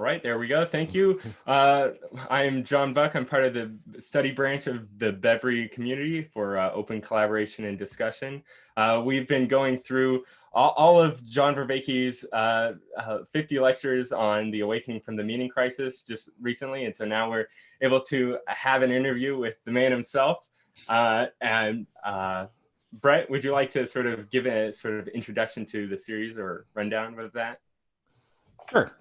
right, there we go. Thank you. I'm John Vervaeke. I'm part of the study branch of the Bevry community for open collaboration and discussion. We've been going through all of John Vervaeke's 50 lectures on the awakening from the meaning crisis just recently. And so now we're able to have an interview with the man himself. Brett, would you like to sort of give a sort of introduction to the series or rundown of that? Sure.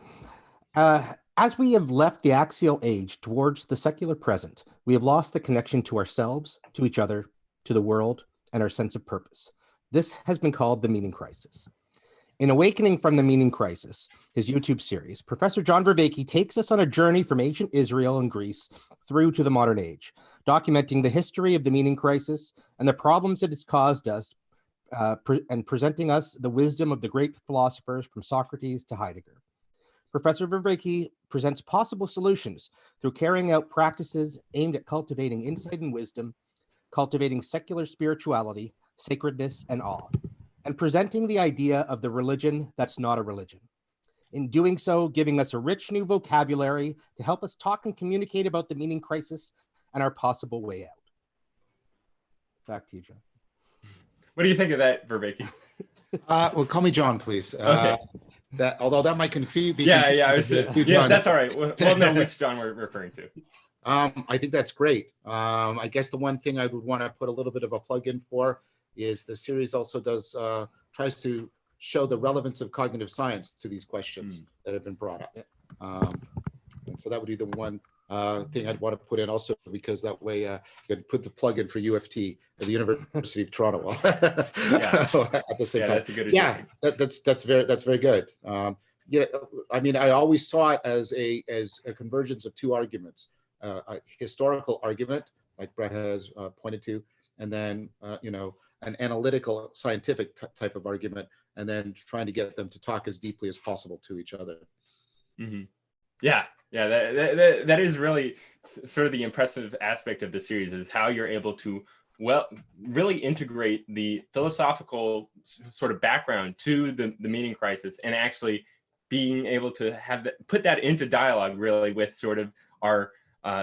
As we have left the axial age towards the secular present, we have lost the connection to ourselves, to each other, to the world, and our sense of purpose. This has been called the meaning crisis. In Awakening from the Meaning Crisis, his YouTube series, Professor John Vervaeke takes us on a journey from ancient Israel and Greece through to the modern age, documenting the history of the meaning crisis and the problems it has caused us, and presenting us the wisdom of the great philosophers from Socrates to Heidegger. Professor Vervaeke presents possible solutions through carrying out practices aimed at cultivating insight and wisdom, cultivating secular spirituality, sacredness, and awe, and presenting the idea of the religion that's not a religion. In doing so, giving us a rich new vocabulary to help us talk and communicate about the meaning crisis and our possible way out. Back to you, John. What do you think of that, Vervaeke? Well, call me John, please. Okay. Although that might confuse me. Yeah, that's all right. We'll know which John we're referring to. I think that's great. I guess the one thing I would want to put a little bit of a plug in for is the series also tries to show the relevance of cognitive science to these questions that have been brought up. And so that would be the one thing I'd want to put in also, because that way you could put the plug in for UFT at the University of Toronto at the same time. That's a good addition. That's very good. Yeah, I mean, I always saw it as a convergence of two arguments: a historical argument, like Brett has pointed to, and then an analytical, scientific type of argument, and then trying to get them to talk as deeply as possible to each other. Mm-hmm. Yeah, that is really sort of the impressive aspect of the series, is how you're able to really integrate the philosophical sort of background to the meaning crisis, and actually being able to put that into dialogue really with sort of our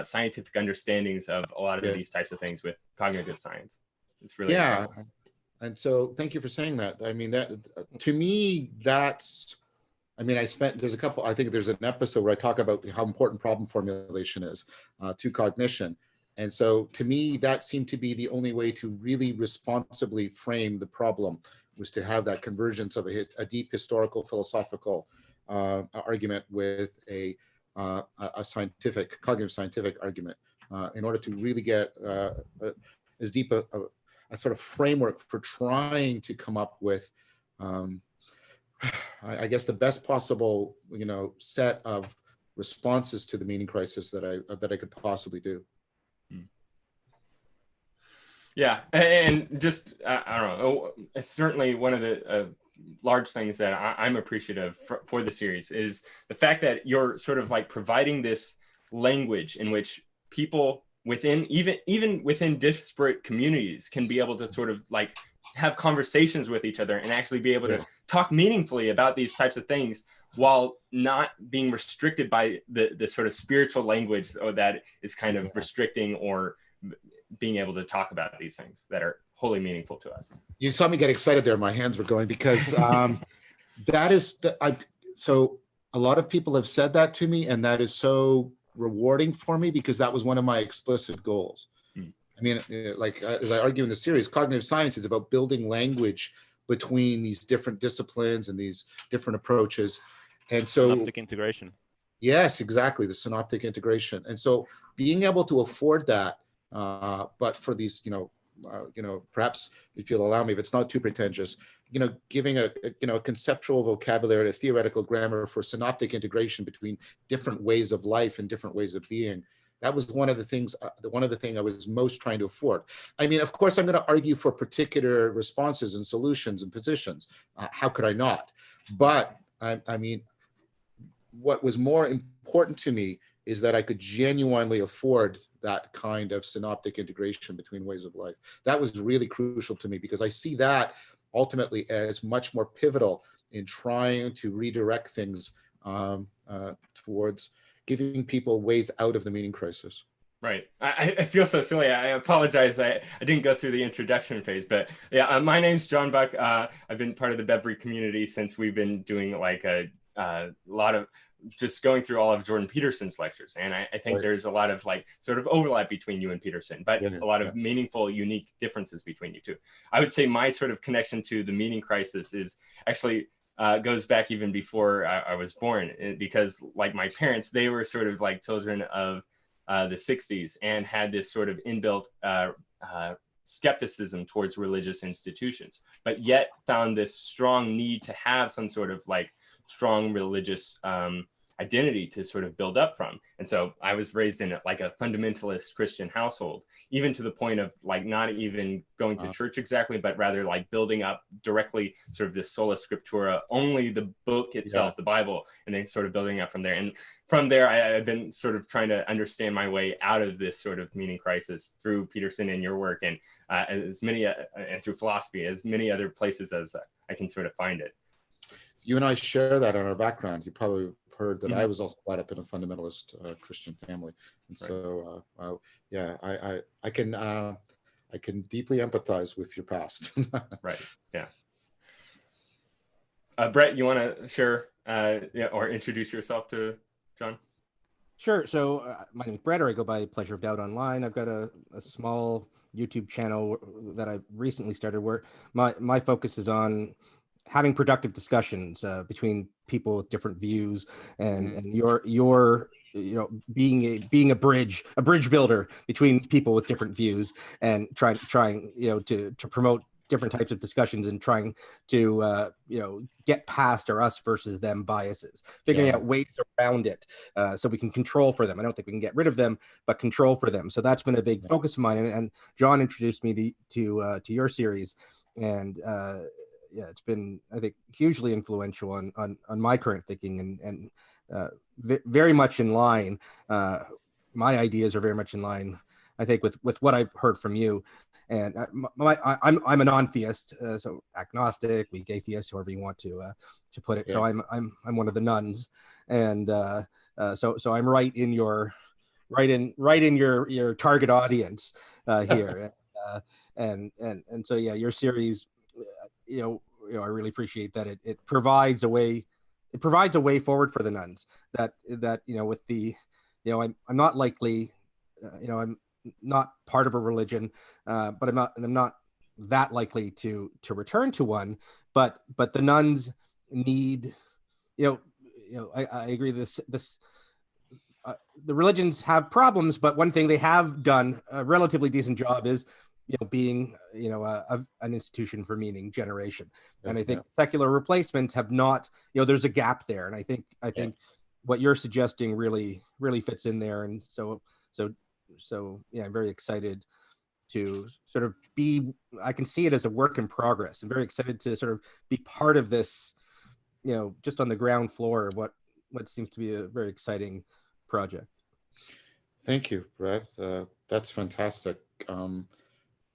scientific understandings of a lot of these types of things with cognitive science. It's really incredible. And so thank you for saying that. I mean, that to me, I think there's an episode where I talk about how important problem formulation is to cognition. And so to me, that seemed to be the only way to really responsibly frame the problem, was to have that convergence of a deep historical philosophical argument with a cognitive scientific argument in order to really get as deep a sort of framework for trying to come up with I guess the best possible, set of responses to the meaning crisis that I could possibly do. Yeah, and just I don't know. It's certainly one of the large things that I'm appreciative for the series is the fact that you're sort of like providing this language in which people even within disparate communities can be able to sort of like have conversations with each other and actually be able to talk meaningfully about these types of things while not being restricted by the sort of spiritual language that is kind of restricting or being able to talk about these things that are wholly meaningful to us. You saw me get excited there. My hands were going, because so a lot of people have said that to me, and that is so rewarding for me, because that was one of my explicit goals. I mean, like as I argue in the series, cognitive science is about building language between these different disciplines and these different approaches. And so synoptic integration. Yes, exactly, the synoptic integration. And so being able to afford that, but for these, perhaps if you'll allow me, if it's not too pretentious, giving a conceptual vocabulary, a theoretical grammar for synoptic integration between different ways of life and different ways of being. That was one of the things I was most trying to afford. I mean, of course, I'm going to argue for particular responses and solutions and positions. How could I not? But I mean, what was more important to me is that I could genuinely afford that kind of synoptic integration between ways of life. That was really crucial to me, because I see that ultimately as much more pivotal in trying to redirect things towards giving people ways out of the meaning crisis. Right. I feel so silly. I apologize. I didn't go through the introduction phase, but yeah, my name's John Buck. I've been part of the Bevry community since we've been doing like a lot of just going through all of Jordan Peterson's lectures. And I think there's a lot of like sort of overlap between you and Peterson, but a lot of meaningful, unique differences between you two. I would say my sort of connection to the meaning crisis is actually goes back even before I was born, because like my parents, they were sort of like children of the 60s and had this sort of inbuilt skepticism towards religious institutions, but yet found this strong need to have some sort of like strong religious identity to sort of build up from. And so I was raised in like a fundamentalist Christian household, even to the point of like not even going to church exactly, but rather like building up directly sort of this sola scriptura, only the book itself, the Bible, and then sort of building up from there. And from there, I've been sort of trying to understand my way out of this sort of meaning crisis through Peterson and your work, and as many, and through philosophy, as many other places as I can sort of find it. You and I share that in our background. You probably heard that I was also brought up in a fundamentalist Christian family, and so yeah, I can deeply empathize with your past. Right. Yeah. Brett, you want to share or introduce yourself to John? Sure. So my name is Brett, or I go by Pleasure of Doubt online. I've got a small YouTube channel that I recently started where my focus is on having productive discussions between people with different views, and your being a bridge builder between people with different views, and trying to promote different types of discussions, and trying to get past our us versus them biases, figuring out ways around it so we can control for them. I don't think we can get rid of them, but control for them. So that's been a big focus of mine, and John introduced me to your series, and it's been, I think, hugely influential on my current thinking, and very much in line. My ideas are very much in line, I think, with what I've heard from you. And I'm a non-theist, so agnostic, weak atheist, however you want to put it. So I'm one of the nuns, and so I'm right in your target audience here, and so yeah, your series, I really appreciate that it provides a way forward for the nuns, that with the I'm not likely, I'm not part of a religion, but I'm not that likely to return to one, but the nuns need, I agree, this the religions have problems, but one thing they have done a relatively decent job is being an institution for meaning generation. And I think secular replacements have not, there's a gap there, and I think what you're suggesting really fits in there. And so yeah, I'm very excited to sort of I can see it as a work in progress. I'm very excited to sort of be part of this, just on the ground floor of what seems to be a very exciting project. Thank you, Brett. That's fantastic.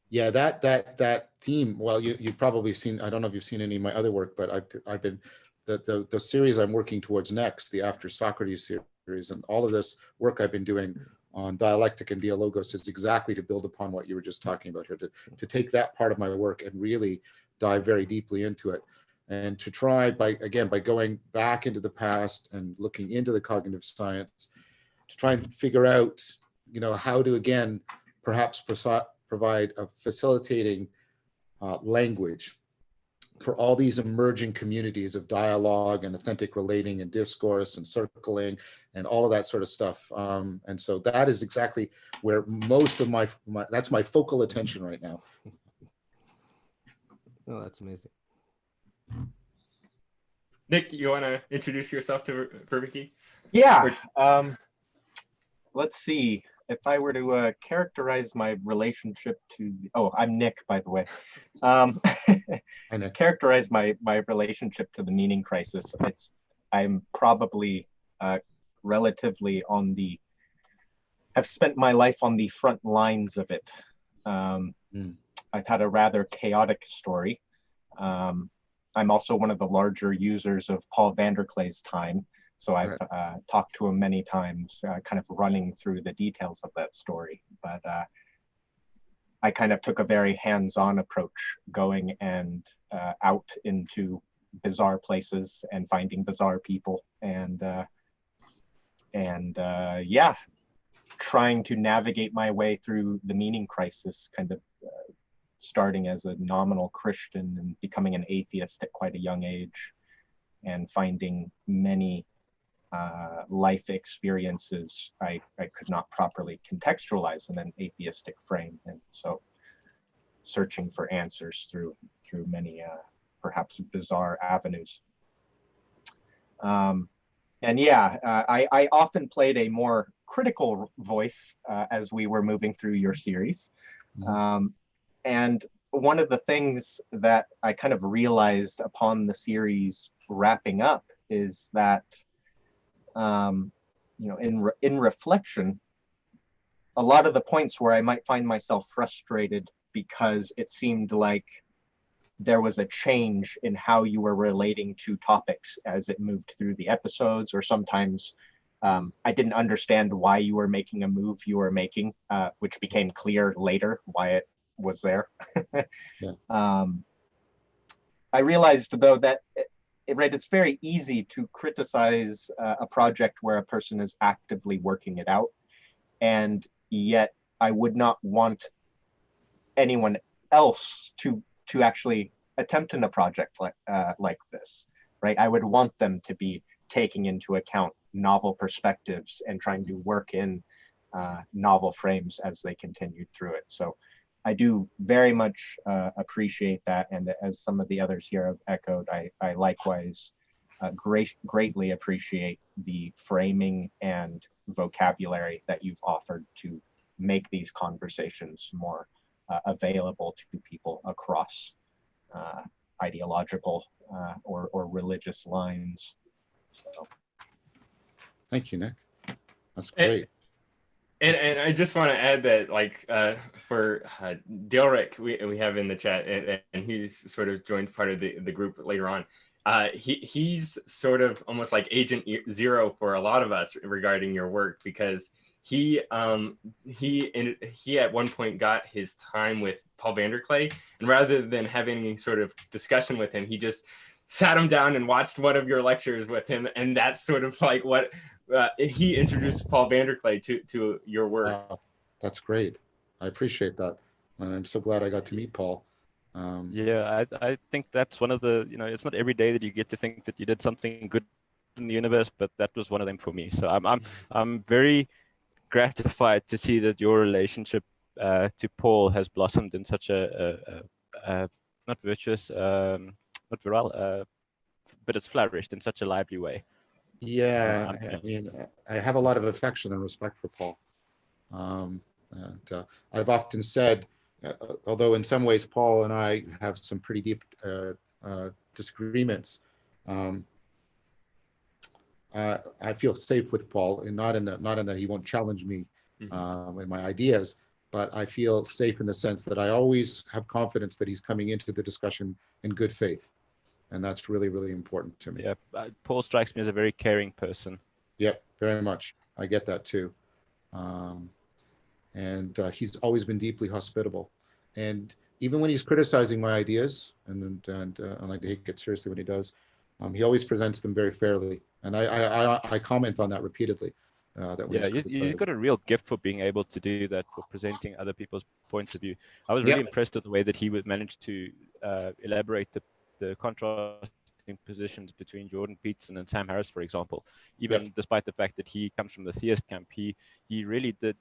Yeah, that theme. Well, you've probably seen. I don't know if you've seen any of my other work, but I've been the series I'm working towards next, the After Socrates series, and all of this work I've been doing on dialectic and dialogos is exactly to build upon what you were just talking about here, to take that part of my work and really dive very deeply into it, and to try by going back into the past and looking into the cognitive science to try and figure out, how to again perhaps provide a facilitating language for all these emerging communities of dialogue and authentic relating and discourse and circling and all of that sort of stuff. And so that is exactly where most of that's my focal attention right now. Oh, that's amazing. Nick, you want to introduce yourself to Vervaeke? Yeah. Let's see. If I were to characterize my relationship to, I'm Nick, by the way. Characterize my relationship to the meaning crisis. I'm probably relatively I've spent my life on the front lines of it. I've had a rather chaotic story. I'm also one of the larger users of Paul van der Klee's time. So I've talked to him many times, kind of running through the details of that story. But I kind of took a very hands-on approach, going and out into bizarre places and finding bizarre people, and yeah, trying to navigate my way through the meaning crisis, kind of starting as a nominal Christian and becoming an atheist at quite a young age, and finding many life experiences I could not properly contextualize in an atheistic frame, and so searching for answers through many perhaps bizarre avenues. And yeah, I often played a more critical voice as we were moving through your series. And one of the things that I kind of realized upon the series wrapping up is that, you know, in reflection, a lot of the points where I might find myself frustrated because it seemed like there was a change in how you were relating to topics as it moved through the episodes, or sometimes I didn't understand why you were making a move you were making, which became clear later why it was there. Yeah. I realized, though, that it's very easy to criticize a project where a person is actively working it out, and yet I would not want anyone else to actually attempt in a project like this, right? I would want them to be taking into account novel perspectives and trying to work in novel frames as they continued through it. So I do very much appreciate that, and as some of the others here have echoed, I likewise greatly appreciate the framing and vocabulary that you've offered to make these conversations more available to people across ideological or religious lines. So. Thank you, Nick. That's great. And I just want to add that, like, for Dilrick, we have in the chat, and he's sort of joined part of the group later on. He's sort of almost like Agent Zero for a lot of us regarding your work, because he at one point got his time with Paul Vanderklay, and rather than having any sort of discussion with him, he just sat him down and watched one of your lectures with him, and that's sort of like what he introduced Paul Vanderklay to your work. Wow, that's great. I appreciate that, and I'm so glad I got to meet Paul. Yeah, I think that's one of the, you know, it's not every day that you get to think that you did something good in the universe, but that was one of them for me. So I'm very gratified to see that your relationship to Paul has blossomed in such a not virtuous, not virile, but it's flourished in such a lively way. Yeah, I mean, I have a lot of affection and respect for Paul. And I've often said, although in some ways Paul and I have some pretty deep disagreements, I feel safe with Paul, and not in that he won't challenge me in my ideas, but I feel safe in the sense that I always have confidence that he's coming into the discussion in good faith. And that's really, really important to me. Yeah, Paul strikes me as a very caring person. Yep, very much. I get that too. And he's always been deeply hospitable. And even when he's criticizing my ideas, and I take it seriously when he does, he always presents them very fairly. And I comment on that repeatedly. He's got a real gift for being able to do that, for presenting other people's points of view. I was really impressed with the way that he would manage to elaborate the contrasting positions between Jordan Peterson and Sam Harris, for example. Even despite the fact that he comes from the theist camp, he really did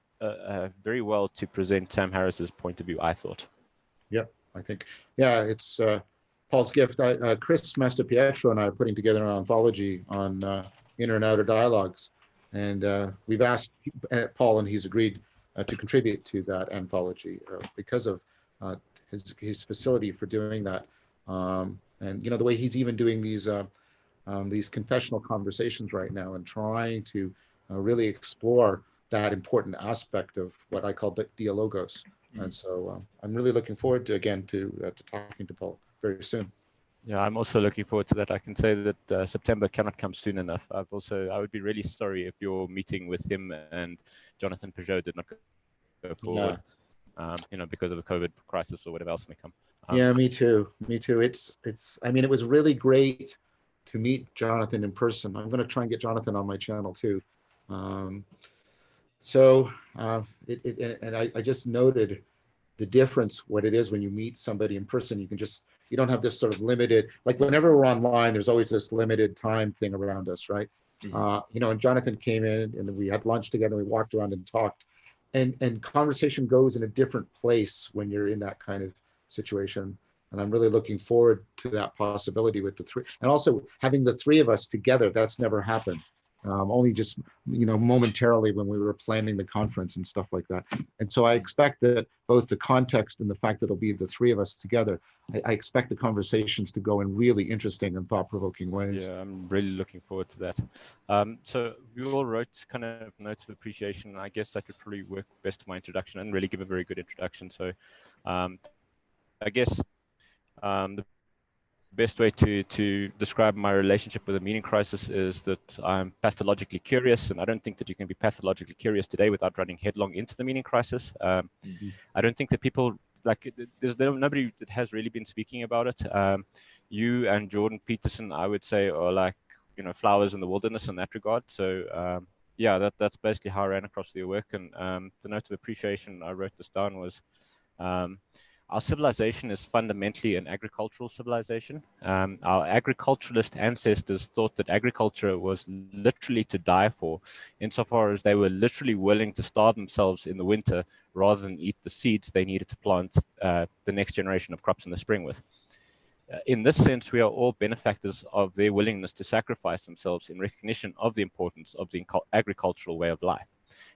very well to present Sam Harris's point of view, I thought. Yep, I think, it's Paul's gift. Chris Masterpietro and I are putting together an anthology on inner and outer dialogues. And we've asked Paul, and he's agreed to contribute to that anthology because of his facility for doing that. And the way he's even doing these confessional conversations right now, and trying to really explore that important aspect of what I call the dialogos. And so I'm really looking forward to talking to Paul very soon. Yeah, I'm also looking forward to that. I can say that September cannot come soon enough. I would be really sorry if your meeting with him and Jonathan Pageau did not go Yeah. forward, because of the COVID crisis or whatever else may come. Yeah, me too. Me too. I mean, it was really great to meet Jonathan in person. I'm going to try and get Jonathan on my channel too. Um, and I just noted the difference, what it is when you meet somebody in person. You don't have this sort of limited, like whenever we're online, there's always this limited time thing around us, right? And Jonathan came in and we had lunch together, we walked around and talked, and conversation goes in a different place when you're in that kind of situation. And I'm really looking forward to that possibility with the three, and also having the three of us together. That's never happened. Only just, momentarily when we were planning the conference and stuff like that. And so I expect that both the context and the fact that it'll be the three of us together, I expect the conversations to go in really interesting and thought-provoking ways. Yeah, I'm really looking forward to that. So we all wrote kind of notes of appreciation. I guess that would probably work best to my introduction and really give a very good introduction. So I guess the best way to describe my relationship with the meaning crisis is that I'm pathologically curious, and I don't think that you can be pathologically curious today without running headlong into the meaning crisis. I don't think that people, there's nobody that has really been speaking about it. You and Jordan Peterson, I would say, are like, flowers in the wilderness in that regard. So yeah, that's basically how I ran across your work. And the note of appreciation, I wrote this down, was our civilization is fundamentally an agricultural civilization. Our agriculturalist ancestors thought that agriculture was literally to die for, insofar as they were literally willing to starve themselves in the winter rather than eat the seeds they needed to plant the next generation of crops in the spring with. In this sense, we are all benefactors of their willingness to sacrifice themselves in recognition of the importance of the agricultural way of life.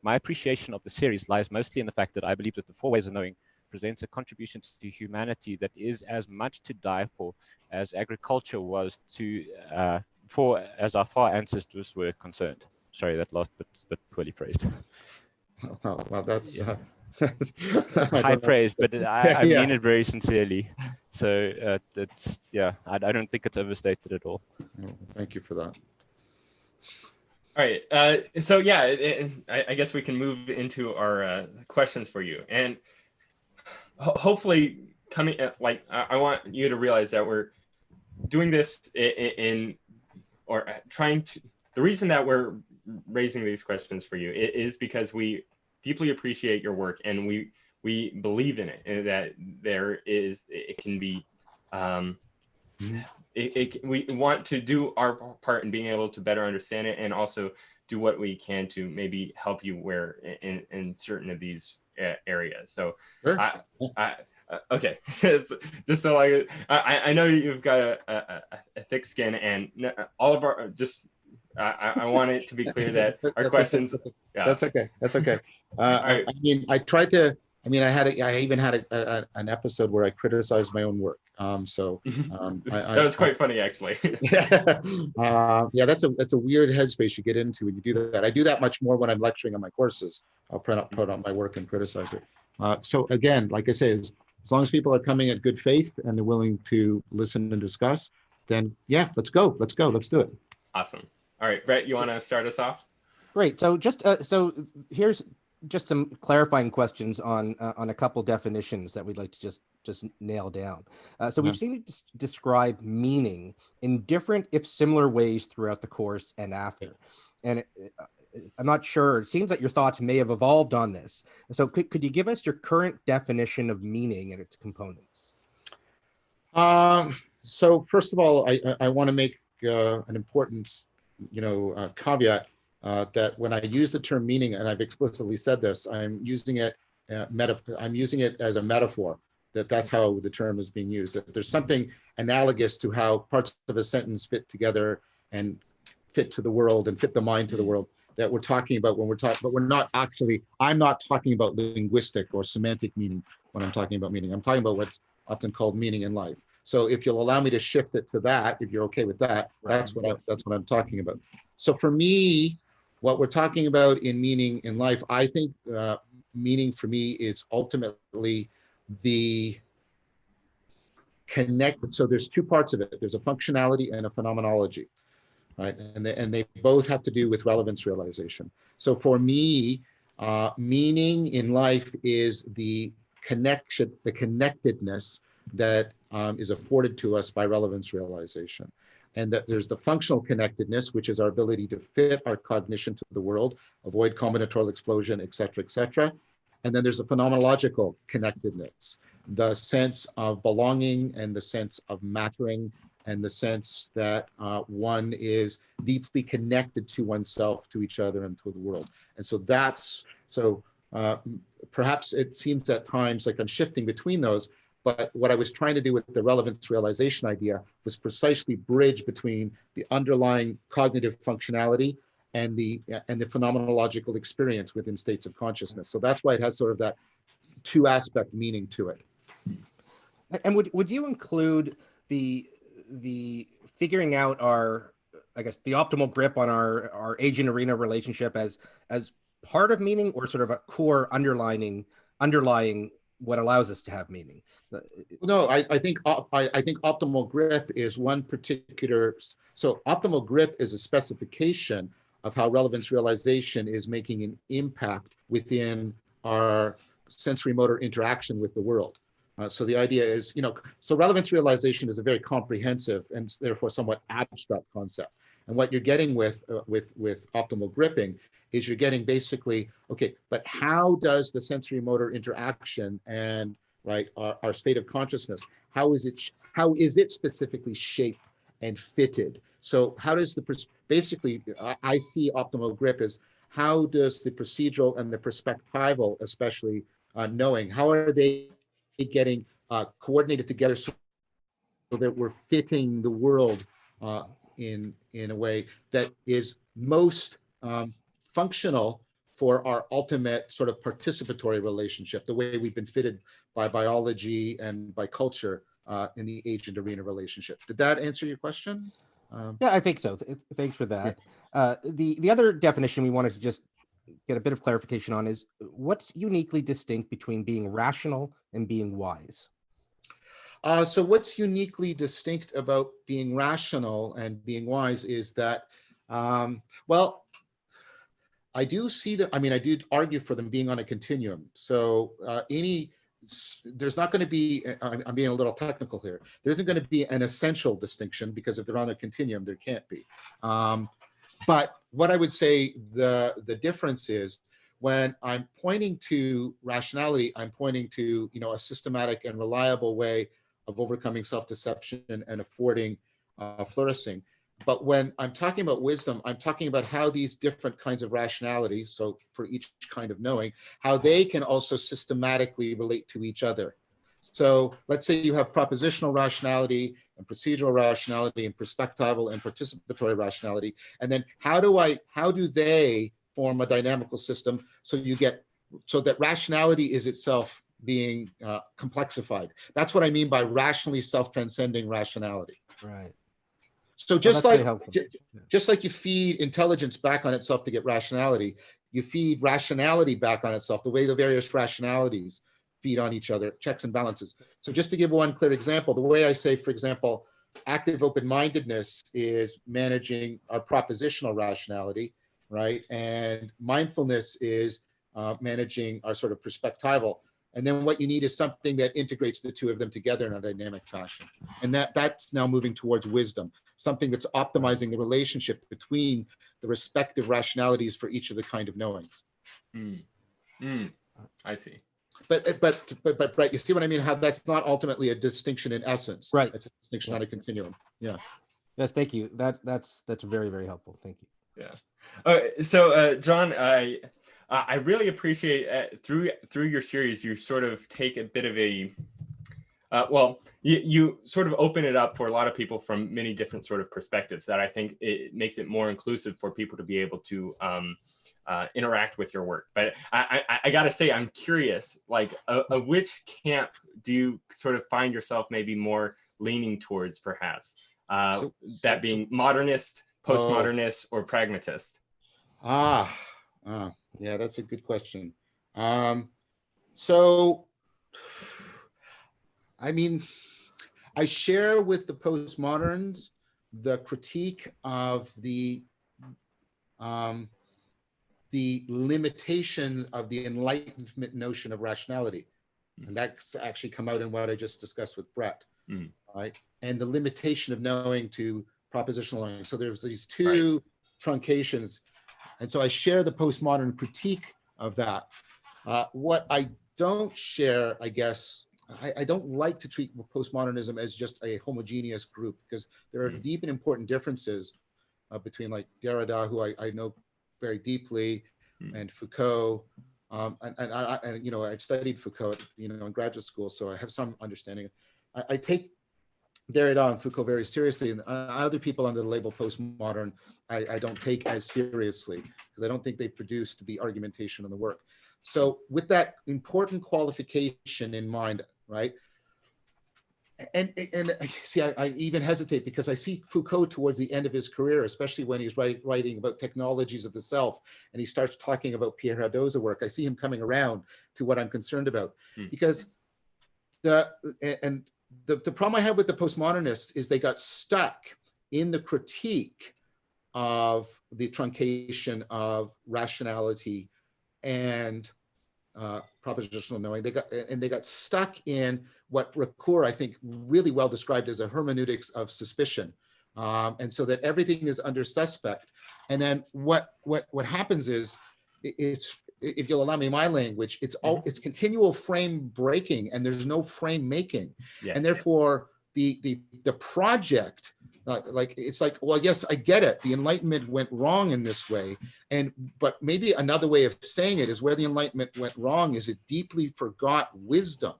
My appreciation of the series lies mostly in the fact that I believe that the Four Ways of Knowing presents a contribution to humanity that is as much to die for as agriculture was as our far ancestors were concerned. Sorry, that last bit's a bit poorly phrased. Oh, well, that's high praise, but I Yeah. mean it very sincerely. So I don't think it's overstated at all. Thank you for that. All right. So yeah, I guess we can move into our questions for you, and hopefully I want you to realize that we're doing this trying to. The reason that we're raising these questions for you is because we deeply appreciate your work, and we believe in it, and that it can be. We want to do our part in being able to better understand it, and also do what we can to maybe help you in certain of these areas. So, sure. Okay, just so I know you've got a thick skin, and all of our I want it to be clear that our questions. Yeah. That's okay. That's okay. Right. I mean, I tried to. I mean, I even had an episode where I criticized my own work. That was quite funny, actually. Yeah, that's a weird headspace you get into when you do that. I do that much more when I'm lecturing on my courses. I'll put up my work and criticize it. So again, like I say, as long as people are coming at good faith and they're willing to listen and discuss, then yeah, let's go. Let's do it. Awesome. All right, Brett, you want to start us off? Great. So so here's just some clarifying questions on a couple definitions that we'd like to just nail down. So we've seen it describe meaning in different, if similar, ways throughout the course and after. And I'm not sure. It seems that your thoughts may have evolved on this. So could you give us your current definition of meaning and its components? So first of all, I want to make an important, caveat that when I use the term meaning, and I've explicitly said this, I'm using it as a metaphor. That's how the term is being used. That there's something analogous to how parts of a sentence fit together and fit to the world and fit the mind to the world that we're talking about when we're talking, but we're not actually, I'm not talking about linguistic or semantic meaning when I'm talking about meaning. I'm talking about what's often called meaning in life. So if you'll allow me to shift it to that, if you're okay with that, that's what I'm talking about. So for me, what we're talking about in meaning in life, I think meaning for me is ultimately the connect. So there's two parts of it. There's a functionality and a phenomenology, right? And they both have to do with relevance realization. So for me, meaning in life is the connection, the connectedness that is afforded to us by relevance realization. And that there's the functional connectedness, which is our ability to fit our cognition to the world, avoid combinatorial explosion, et cetera, et cetera. And then there's the phenomenological connectedness, the sense of belonging and the sense of mattering and the sense that one is deeply connected to oneself, to each other, and to the world. And so perhaps it seems at times like I'm shifting between those, but what I was trying to do with the relevance realization idea was precisely bridge between the underlying cognitive functionality and the phenomenological experience within states of consciousness. So that's why it has sort of that two aspect meaning to it. And would you include the figuring out our, I guess, the optimal grip on our agent arena relationship as part of meaning, or sort of a core underlying what allows us to have meaning? No, I think optimal grip is one particular. So optimal grip is a specification of how relevance realization is making an impact within our sensory motor interaction with the world. So the idea is, so relevance realization is a very comprehensive and therefore somewhat abstract concept. And what you're getting with optimal gripping is you're getting basically, okay, but how does the sensory motor interaction and our state of consciousness, how is it specifically shaped and fitted? So how does basically, I see optimal grip as how does the procedural and the perspectival, especially knowing, how are they getting coordinated together so that we're fitting the world in a way that is most functional for our ultimate sort of participatory relationship, the way we've been fitted by biology and by culture in the agent arena relationship. Did that answer your question? Yeah, I think so. Thanks for that. Yeah. The other definition we wanted to just get a bit of clarification on is what's uniquely distinct between being rational and being wise? So what's uniquely distinct about being rational and being wise is that, well, I do see that, I do argue for them being on a continuum. So there's not going to be, I'm being a little technical here, there isn't going to be an essential distinction, because if they're on a continuum, there can't be. But what I would say the difference is, when I'm pointing to rationality, I'm pointing to a systematic and reliable way of overcoming self-deception and affording flourishing. But when I'm talking about wisdom, I'm talking about how these different kinds of rationality, so for each kind of knowing, how they can also systematically relate to each other. So let's say you have propositional rationality and procedural rationality and perspectival and participatory rationality. And then how do they form a dynamical system so that rationality is itself being complexified? That's what I mean by rationally self-transcending rationality. Right. So just like you feed intelligence back on itself to get rationality, you feed rationality back on itself, the way the various rationalities feed on each other, checks and balances. So just to give one clear example, the way I say, for example, active open-mindedness is managing our propositional rationality, right? And mindfulness is managing our sort of perspectival. And then what you need is something that integrates the two of them together in a dynamic fashion. And that's now moving towards wisdom, something that's optimizing the relationship between the respective rationalities for each of the kind of knowings. I see. But right, you see what I mean? How that's not ultimately a distinction in essence. Right. It's a distinction on a continuum. Yeah. Yes, thank you. That's very, very helpful. Thank you. Yeah. So John, I really appreciate through your series, you sort of take a bit of a you sort of open it up for a lot of people from many different sort of perspectives that I think it makes it more inclusive for people to be able to interact with your work. But I got to say, I'm curious, like, which camp do you sort of find yourself maybe more leaning towards, perhaps? That being modernist, postmodernist, or pragmatist? Yeah, that's a good question. So, I mean, I share with the postmoderns the critique of the limitation of the Enlightenment notion of rationality. And that's actually come out in what I just discussed with Brett, right? And the limitation of knowing to propositional learning. So there's these two truncations. And so I share the postmodern critique of that. What I don't share, I guess, I don't like to treat postmodernism as just a homogeneous group, because there are deep and important differences between like Derrida, who I know very deeply, and Foucault. And you know, I've studied Foucault, you know, in graduate school, so I have some understanding. I take Derrida and Foucault very seriously, and other people under the label postmodern, I don't take as seriously, because I don't think they've produced the argumentation and the work. So with that important qualification in mind, right? And see, I even hesitate because I see Foucault towards the end of his career, especially when he's writing about technologies of the self, and he starts talking about Pierre Hadot's work. I see him coming around to what I'm concerned about, because the problem I have with the postmodernists is they got stuck in the critique of the truncation of rationality and propositional knowing. They got stuck in what Ricoeur, I think, really well described as a hermeneutics of suspicion, and so that everything is under suspect. And then what happens is, it's, if you'll allow me my language, it's continual frame breaking, and there's no frame making, and therefore the project. Like, it's like, well, yes, I get it. The Enlightenment went wrong in this way. But maybe another way of saying it is, where the Enlightenment went wrong is it deeply forgot wisdom.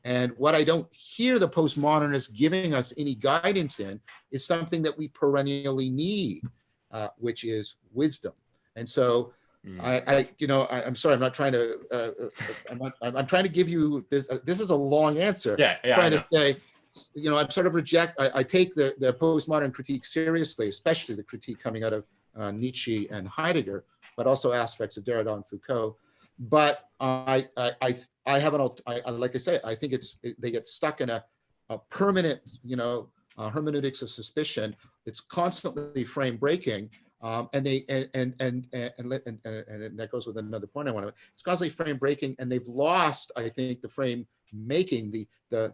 And what I don't hear the postmodernists giving us any guidance in is something that we perennially need, which is wisdom. And so I'm sorry, I'm not trying to, I'm trying to give you this. This is a long answer. I'm trying to say, you know, I'm sort of I take the postmodern critique seriously, especially the critique coming out of Nietzsche and Heidegger, but also aspects of Derrida and Foucault. But I have like I say, I think they get stuck in a permanent, you know, hermeneutics of suspicion. It's constantly frame breaking, and that goes with another point I want to. It's constantly frame breaking, and they've lost, I think, the frame making. The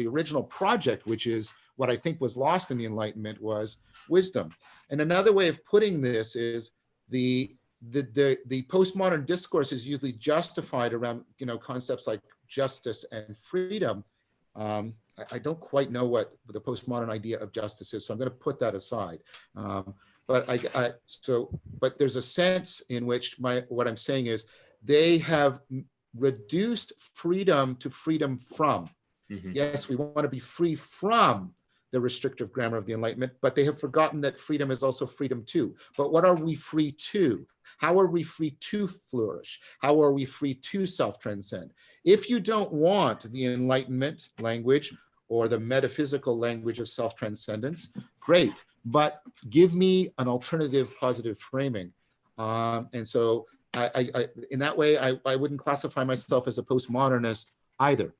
original project, which is what I think was lost in the Enlightenment, was wisdom. And another way of putting this is the postmodern discourse is usually justified around, you know, concepts like justice and freedom. I don't quite know what the postmodern idea of justice is, so I'm going to put that aside. But there's a sense in which what I'm saying is they have reduced freedom to freedom from. Yes, we want to be free from the restrictive grammar of the Enlightenment, but they have forgotten that freedom is also freedom too. But what are we free to? How are we free to flourish? How are we free to self-transcend? If you don't want the Enlightenment language or the metaphysical language of self-transcendence, great, but give me an alternative positive framing. And so I in that way, I wouldn't classify myself as a postmodernist either.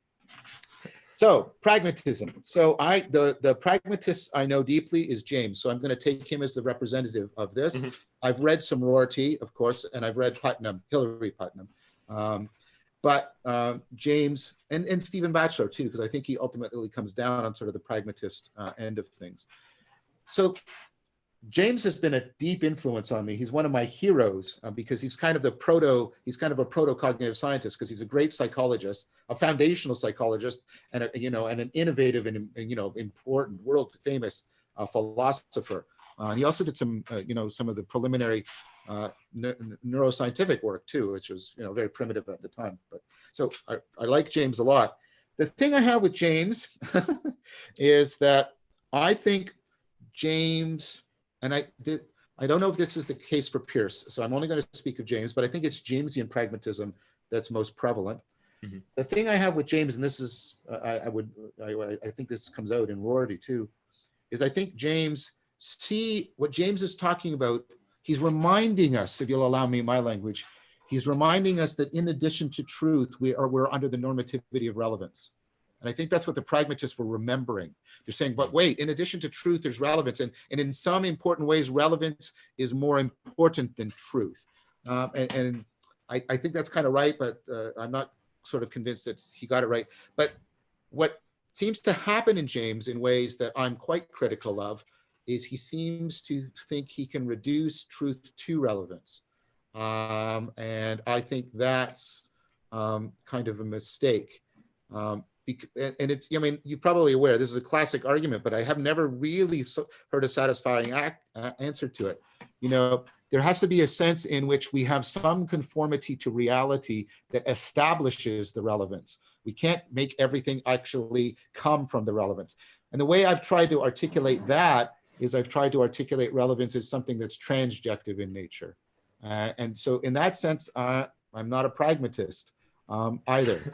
So pragmatism. So the pragmatist I know deeply is James. So I'm going to take him as the representative of this. I've read some Rorty, of course, and I've read Hilary Putnam. But James and Stephen Batchelor too, because I think he ultimately comes down on sort of the pragmatist end of things. So James has been a deep influence on me. He's one of my heroes because he's kind of a proto cognitive scientist, because he's a great psychologist, a foundational psychologist, and and an innovative and important, world famous philosopher. He also did some some of the preliminary neuroscientific work too, which was very primitive at the time. But so I like James a lot. The thing I have with James is that I think James, and I don't know if this is the case for Peirce, so I'm only going to speak of James, but I think it's Jamesian pragmatism that's most prevalent. The thing I have with James, and this is I think this comes out in Rorty too, is I think James, see what James is talking about. He's reminding us, if you'll allow me my language, he's reminding us that in addition to truth, we're under the normativity of relevance. And I think that's what the pragmatists were remembering. They're saying, but wait, in addition to truth, there's relevance. And in some important ways, relevance is more important than truth. And I think that's kind of right, but I'm not sort of convinced that he got it right. But what seems to happen in James in ways that I'm quite critical of is he seems to think he can reduce truth to relevance. And I think that's kind of a mistake. And it's, I mean, you're probably aware, this is a classic argument, but I have never really heard a satisfying answer to it. You know, there has to be a sense in which we have some conformity to reality that establishes the relevance. We can't make everything actually come from the relevance. And the way I've tried to articulate that is I've tried to articulate relevance as something that's transjective in nature. And so in that sense, I'm not a pragmatist either.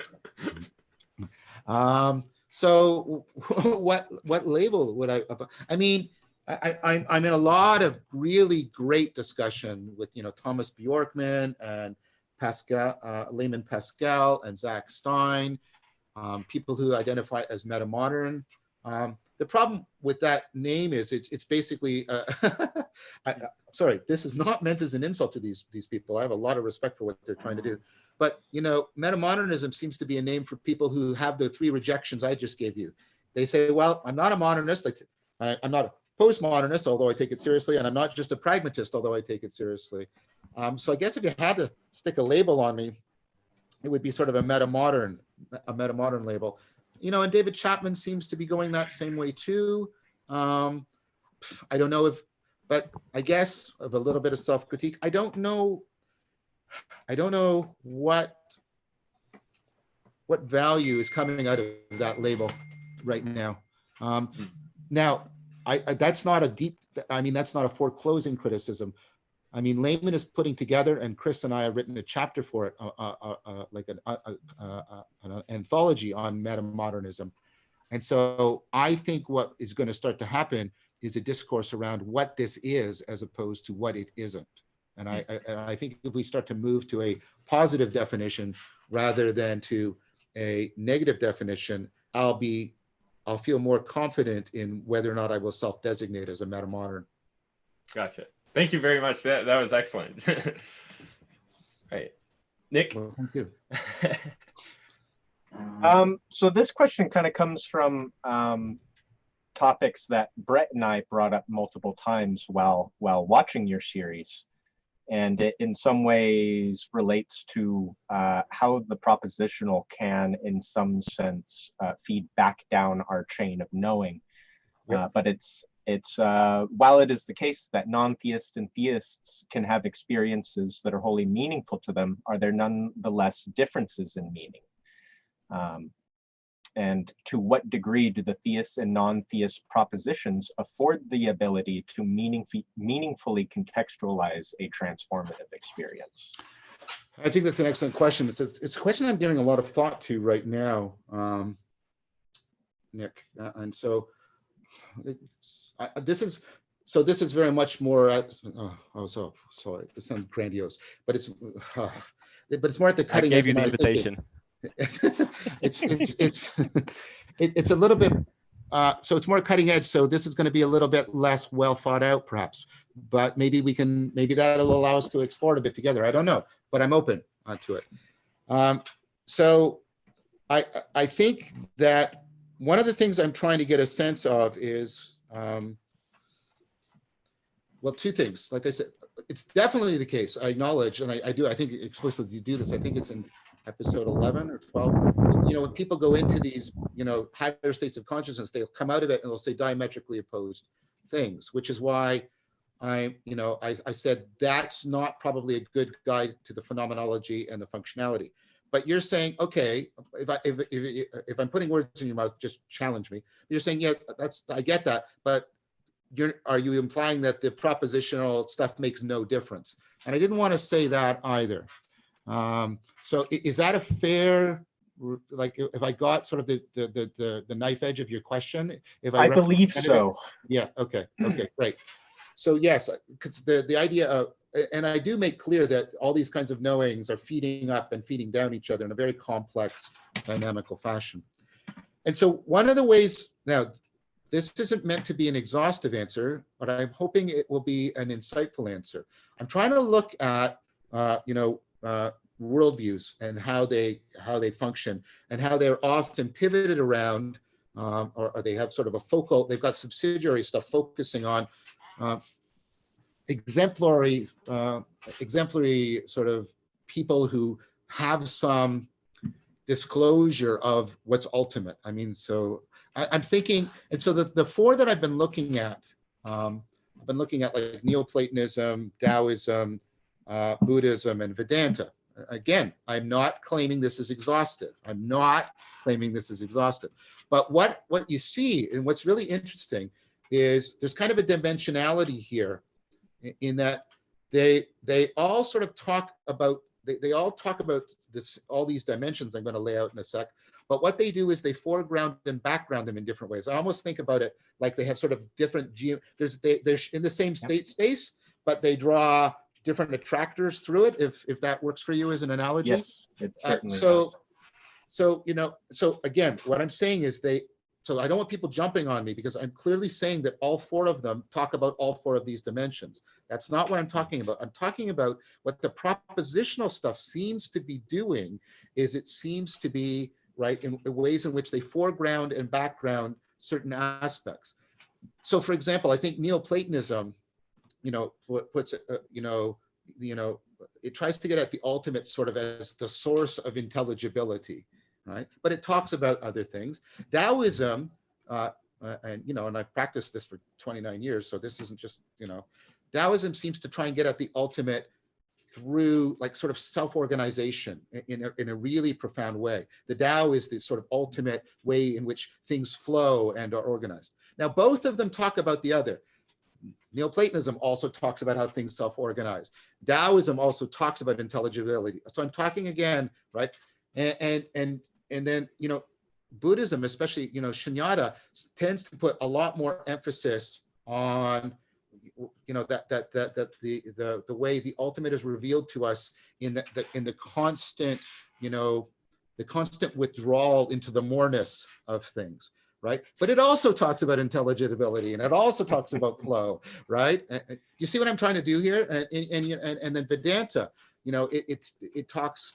So what label would I mean, I'm in a lot of really great discussion with, you know, Thomas Bjorkman and Pascal, Layman Pascal and Zach Stein, people who identify as metamodern. The problem with that name is it's basically, sorry, this is not meant as an insult to these people. I have a lot of respect for what they're trying to do. But, you know, metamodernism seems to be a name for people who have the three rejections I just gave you. They say, well, I'm not a modernist. I'm not a postmodernist, although I take it seriously. And I'm not just a pragmatist, although I take it seriously. So I guess if you had to stick a label on me, it would be sort of a metamodern label. You know, and David Chapman seems to be going that same way too. I don't know if, but I guess of a little bit of self-critique. I don't know what value is coming out of that label right now. Now, that's not a deep, I mean, that's not a foreclosing criticism. I mean, Layman is putting together, and Chris and I have written a chapter for it, like an anthology on metamodernism. And so I think what is going to start to happen is a discourse around what this is as opposed to what it isn't. And I think if we start to move to a positive definition rather than to a negative definition, I'll feel more confident in whether or not I will self-designate as a metamodern. Gotcha. Thank you very much. That was excellent. Right. Nick? Well, thank you. So this question kind of comes from topics that Brett and I brought up multiple times while watching your series. And it in some ways relates to how the propositional can, in some sense, feed back down our chain of knowing. Yep. But it's while it is the case that non-theists and theists can have experiences that are wholly meaningful to them, are there nonetheless differences in meaning? And to what degree do the theist and non-theist propositions afford the ability to meaningfully contextualize a transformative experience? I think that's an excellent question. It's a question I'm giving a lot of thought to right now, Nick. And so this is very much more. So sorry, it sounds grandiose, but it's more at the cutting edge. I gave you the invitation. It's a little bit so it's more cutting edge, so this is going to be a little bit less well thought out perhaps, but maybe that'll allow us to explore it a bit together. I don't know, but I'm open to it. So I think that one of the things I'm trying to get a sense of is well, two things. Like I said, it's definitely the case, I acknowledge, and I think explicitly do this. I think it's in episode 11 or 12, you know, when people go into these, you know, higher states of consciousness, they'll come out of it and they'll say diametrically opposed things, which is why I said that's not probably a good guide to the phenomenology and the functionality. But you're saying, okay, if I'm putting words in your mouth, just challenge me. You're saying, yes, I get that, but are you implying that the propositional stuff makes no difference? And I didn't want to say that either. So is that a fair, like, if I got sort of the knife edge of your question? If I believe so. Yeah, okay, great. So yes, because the idea of, and I do make clear that all these kinds of knowings are feeding up and feeding down each other in a very complex, dynamical fashion. And so one of the ways, now, this isn't meant to be an exhaustive answer, but I'm hoping it will be an insightful answer. I'm trying to look at, worldviews and how they function, and how they're often pivoted around, or they have sort of a focal, they've got subsidiary stuff focusing on exemplary sort of people who have some disclosure of what's ultimate. I mean, so I'm thinking, and so the four that I've been looking at, I've been looking at like Neoplatonism, Taoism, Buddhism, and Vedanta. Again, I'm not claiming this is exhaustive. I'm not claiming this is exhaustive. But what you see, and what's really interesting, is there's kind of a dimensionality here, in that they all sort of talk about, they all talk about this, all these dimensions I'm going to lay out in a sec. But what they do is they foreground and background them in different ways. I almost think about it like they have sort of different, they're in the same state space, but they draw different attractors through it, if that works for you as an analogy. Yes, it certainly does. So again, what I'm saying is so I don't want people jumping on me, because I'm clearly saying that all four of them talk about all four of these dimensions. That's not what I'm talking about. I'm talking about what the propositional stuff seems to be doing, is it seems to be, right, in ways in which they foreground and background certain aspects. So for example, I think Neoplatonism, puts, it tries to get at the ultimate sort of as the source of intelligibility, right? But it talks about other things. Taoism, and I've practiced this for 29 years, so this isn't just, Taoism seems to try and get at the ultimate through like sort of self-organization in a really profound way. The Tao is the sort of ultimate way in which things flow and are organized. Now, both of them talk about the other. Neoplatonism also talks about how things self-organize. Taoism also talks about intelligibility. So I'm talking again, right? And then, Buddhism, especially, Shunyata, tends to put a lot more emphasis on, the way the ultimate is revealed to us in the constant, the constant withdrawal into the moreness of things, right? But it also talks about intelligibility, and it also talks about flow, right? You see what I'm trying to do here? And then Vedanta, it talks,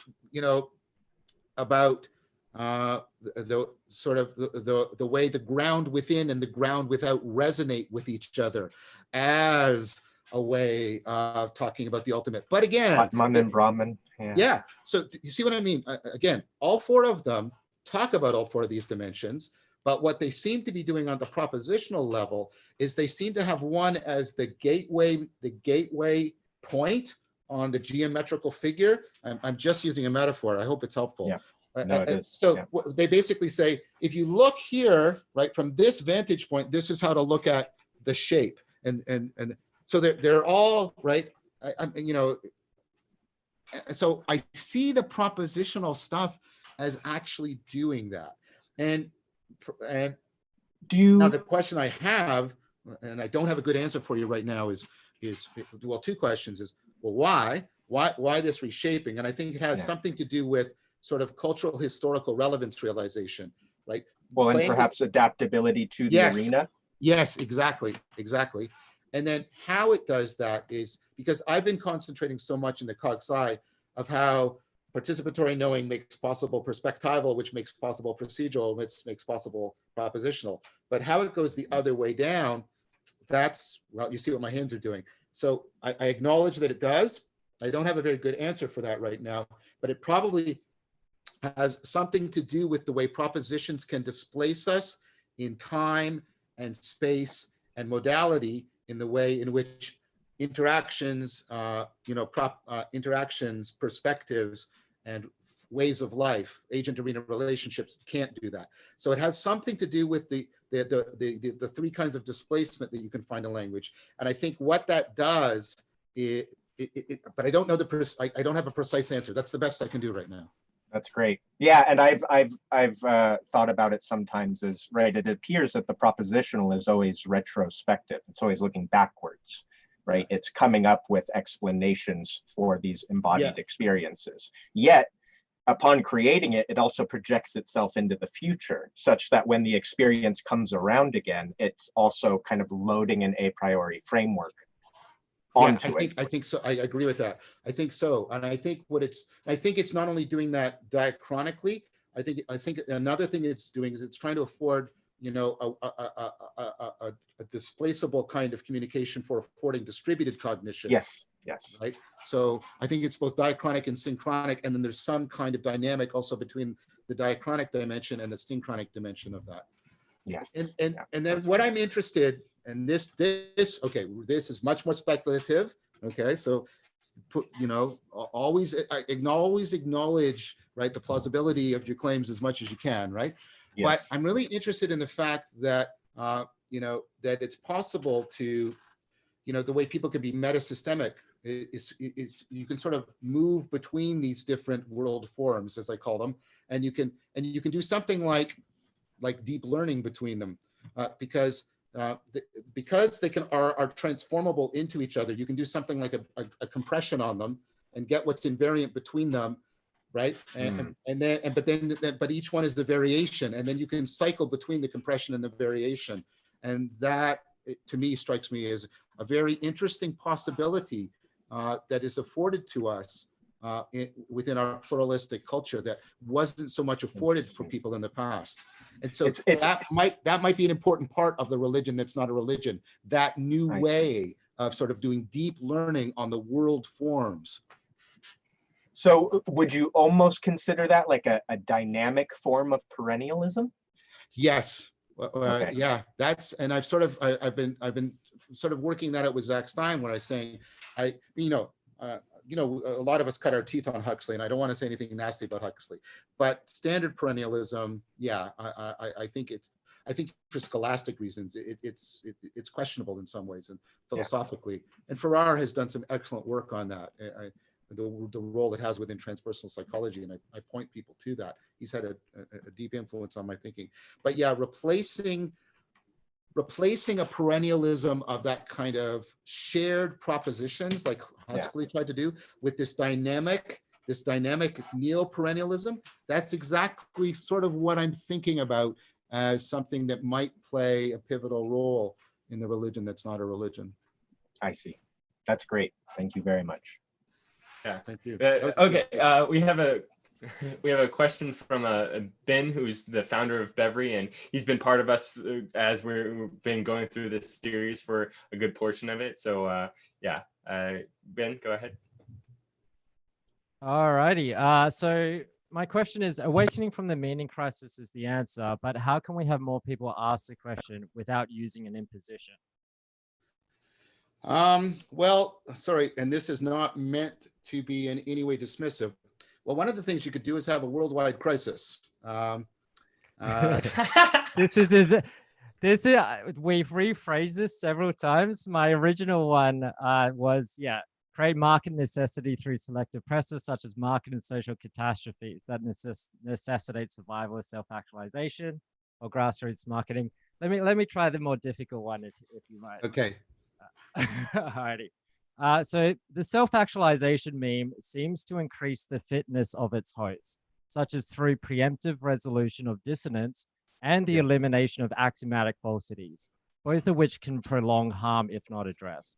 about the sort of the way the ground within and the ground without resonate with each other as a way of talking about the ultimate. But again, Atman and Brahman. Yeah. So you see what I mean? Again, all four of them talk about all four of these dimensions, but what they seem to be doing on the propositional level is they seem to have one as the gateway point on the geometrical figure. I'm just using a metaphor. I hope it's helpful. Yeah. No, it is. So yeah. They basically say, if you look here, right, from this vantage point, this is how to look at the shape. And so they're all, right, so I see the propositional stuff as actually doing that. And now the question I have, and I don't have a good answer for you right now, is well, two questions. Is, well, why this reshaping? And I think it has something to do with sort of cultural historical relevance realization, right? Well, and perhaps adaptability to the arena. Yes, exactly. And then how it does that is because I've been concentrating so much in the cog sci of how participatory knowing makes possible perspectival, which makes possible procedural, which makes possible propositional. But how it goes the other way down, that's, well, you see what my hands are doing. So I acknowledge that it does. I don't have a very good answer for that right now, but it probably has something to do with the way propositions can displace us in time and space and modality, in the way in which interactions, interactions, perspectives, and ways of life, agent arena relationships can't do that. So it has something to do with the three kinds of displacement that you can find in language. And I think what that does, but I don't know I don't have a precise answer. That's the best I can do right now. That's great. Yeah, and I've thought about it sometimes as, right, it appears that the propositional is always retrospective. It's always looking backwards, right? It's coming up with explanations for these embodied experiences. Yet, upon creating it, it also projects itself into the future, such that when the experience comes around again, it's also kind of loading an a priori framework onto it. I think so. I agree with that. I think so. And I think it's not only doing that diachronically. I think another thing it's doing is it's trying to afford, you know, a displaceable kind of communication for affording distributed cognition. Yes. Right. So I think it's both diachronic and synchronic, and then there's some kind of dynamic also between the diachronic dimension and the synchronic dimension of that. Yeah. And then what I'm interested in this is much more speculative. Okay, so always acknowledge, right, the plausibility of your claims as much as you can, right? Yes. But I'm really interested in the fact that that it's possible to, the way people can be metasystemic is you can sort of move between these different world forms, as I call them, and you can do something like deep learning between them, because they are transformable into each other. You can do something like a compression on them and get what's invariant between them, right? But each one is the variation, and then you can cycle between the compression and the variation, and that, to me, strikes me as a very interesting possibility that is afforded to us within our pluralistic culture that wasn't so much afforded for people in the past. And so that might be an important part of the religion that's not a religion, that new way of sort of doing deep learning on the world forms. So would you almost consider that like a dynamic form of perennialism? Yes. Okay. Yeah, and I've been sort of working that out with Zach Stein, where I was saying, a lot of us cut our teeth on Huxley, and I don't want to say anything nasty about Huxley, but standard perennialism, yeah, I think for scholastic reasons, it's questionable in some ways and philosophically. Yeah. And Farrar has done some excellent work on that. The role it has within transpersonal psychology, and I point people to that. He's had a deep influence on my thinking. But yeah, replacing a perennialism of that kind of shared propositions, like Huxley tried to do, with this dynamic neo-perennialism, that's exactly sort of what I'm thinking about as something that might play a pivotal role in the religion that's not a religion. I see. That's great. Thank you very much. Yeah, thank you. Okay, we have a question from Ben, who's the founder of Beverly, and he's been part of us as we've been going through this series for a good portion of it. So Ben, go ahead. All righty. So my question is, awakening from the meaning crisis is the answer, but how can we have more people ask the question without using an imposition? Well, sorry, and this is not meant to be in any way dismissive. Well, one of the things you could do is have a worldwide crisis. We've rephrased this several times. My original one was, create market necessity through selective pressures such as market and social catastrophes that necessitate survival or self-actualization or grassroots marketing. Let me try the more difficult one if you might. Okay. Alrighty. So the self-actualization meme seems to increase the fitness of its hosts, such as through preemptive resolution of dissonance and the elimination of axiomatic falsities, both of which can prolong harm if not addressed.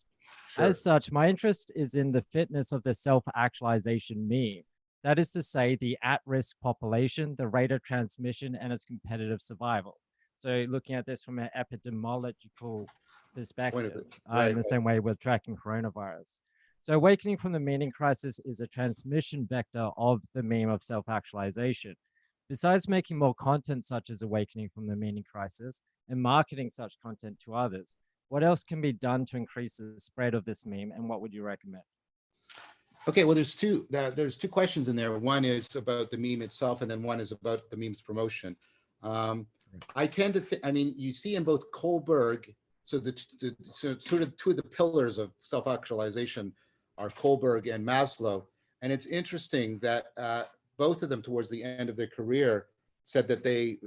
Sure. As such, my interest is in the fitness of the self-actualization meme. That is to say, the at-risk population, the rate of transmission, and its competitive survival. So looking at this from an epidemiological perspective, in the same way we're tracking coronavirus. So awakening from the meaning crisis is a transmission vector of the meme of self-actualization. Besides making more content such as awakening from the meaning crisis and marketing such content to others, what else can be done to increase the spread of this meme, and what would you recommend? Okay, well, there's two questions in there. One is about the meme itself, and then one is about the meme's promotion. I tend to think, you see in both Kohlberg, so sort of two of the pillars of self-actualization are Kohlberg and Maslow. And it's interesting that both of them towards the end of their career said that they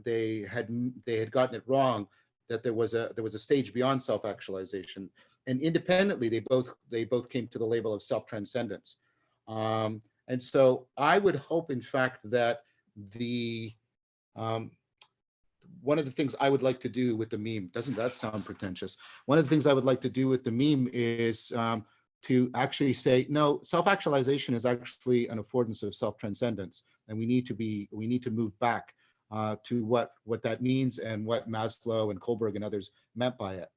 had gotten it wrong, that there was a stage beyond self-actualization. And independently, they both came to the label of self-transcendence. And so I would hope, in fact, that the one of the things I would like to do with the meme, doesn't that sound pretentious? One of the things I would like to do with the meme is to actually say, no, self-actualization is actually an affordance of self-transcendence, and we need to move back to what that means and what Maslow and Kohlberg and others meant by it.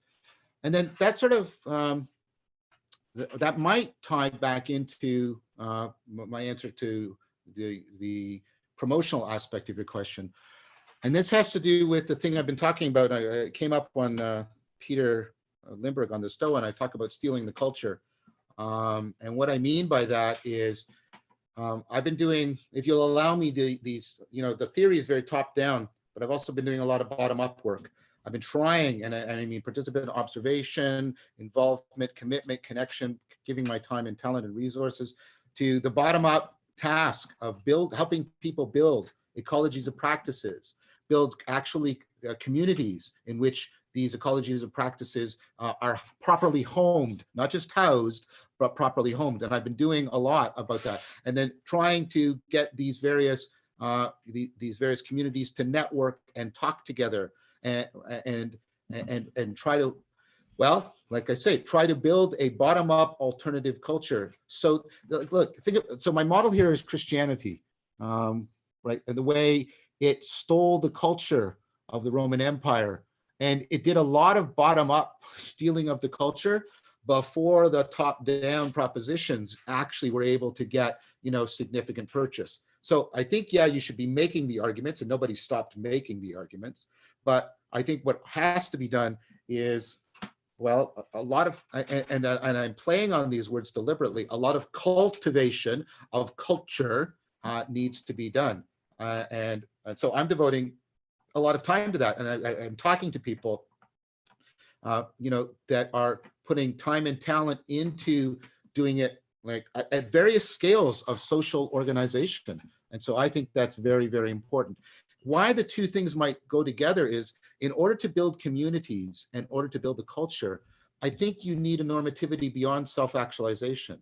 And then that sort of that might tie back into my answer to the promotional aspect of your question. And this has to do with the thing I've been talking about. I came up on Peter Lindbergh on the Stoa, and I talk about stealing the culture. And what I mean by that is I've been doing, if you'll allow me, these, the theory is very top down, but I've also been doing a lot of bottom up work. I've been trying, and I mean participant observation, involvement, commitment, connection, giving my time and talent and resources to the bottom up task of helping people build ecologies of practices, build actually communities in which these ecologies of practices are properly homed, not just housed, but properly homed. And I've been doing a lot about that. And then trying to get these various communities to network and talk together and try to, well, like I say, try to build a bottom-up alternative culture. So look, so my model here is Christianity, right? And the way it stole the culture of the Roman Empire. And it did a lot of bottom-up stealing of the culture before the top-down propositions actually were able to get, significant purchase. So I think, yeah, you should be making the arguments, and nobody stopped making the arguments. But I think what has to be done is, well, a lot of, and I'm playing on these words deliberately, a lot of cultivation of culture needs to be done. And so I'm devoting a lot of time to that. And I'm talking to people, that are putting time and talent into doing it like at various scales of social organization. And so I think that's very, very important. Why the two things might go together is, in order to build communities, in order to build a culture, I think you need a normativity beyond self-actualization.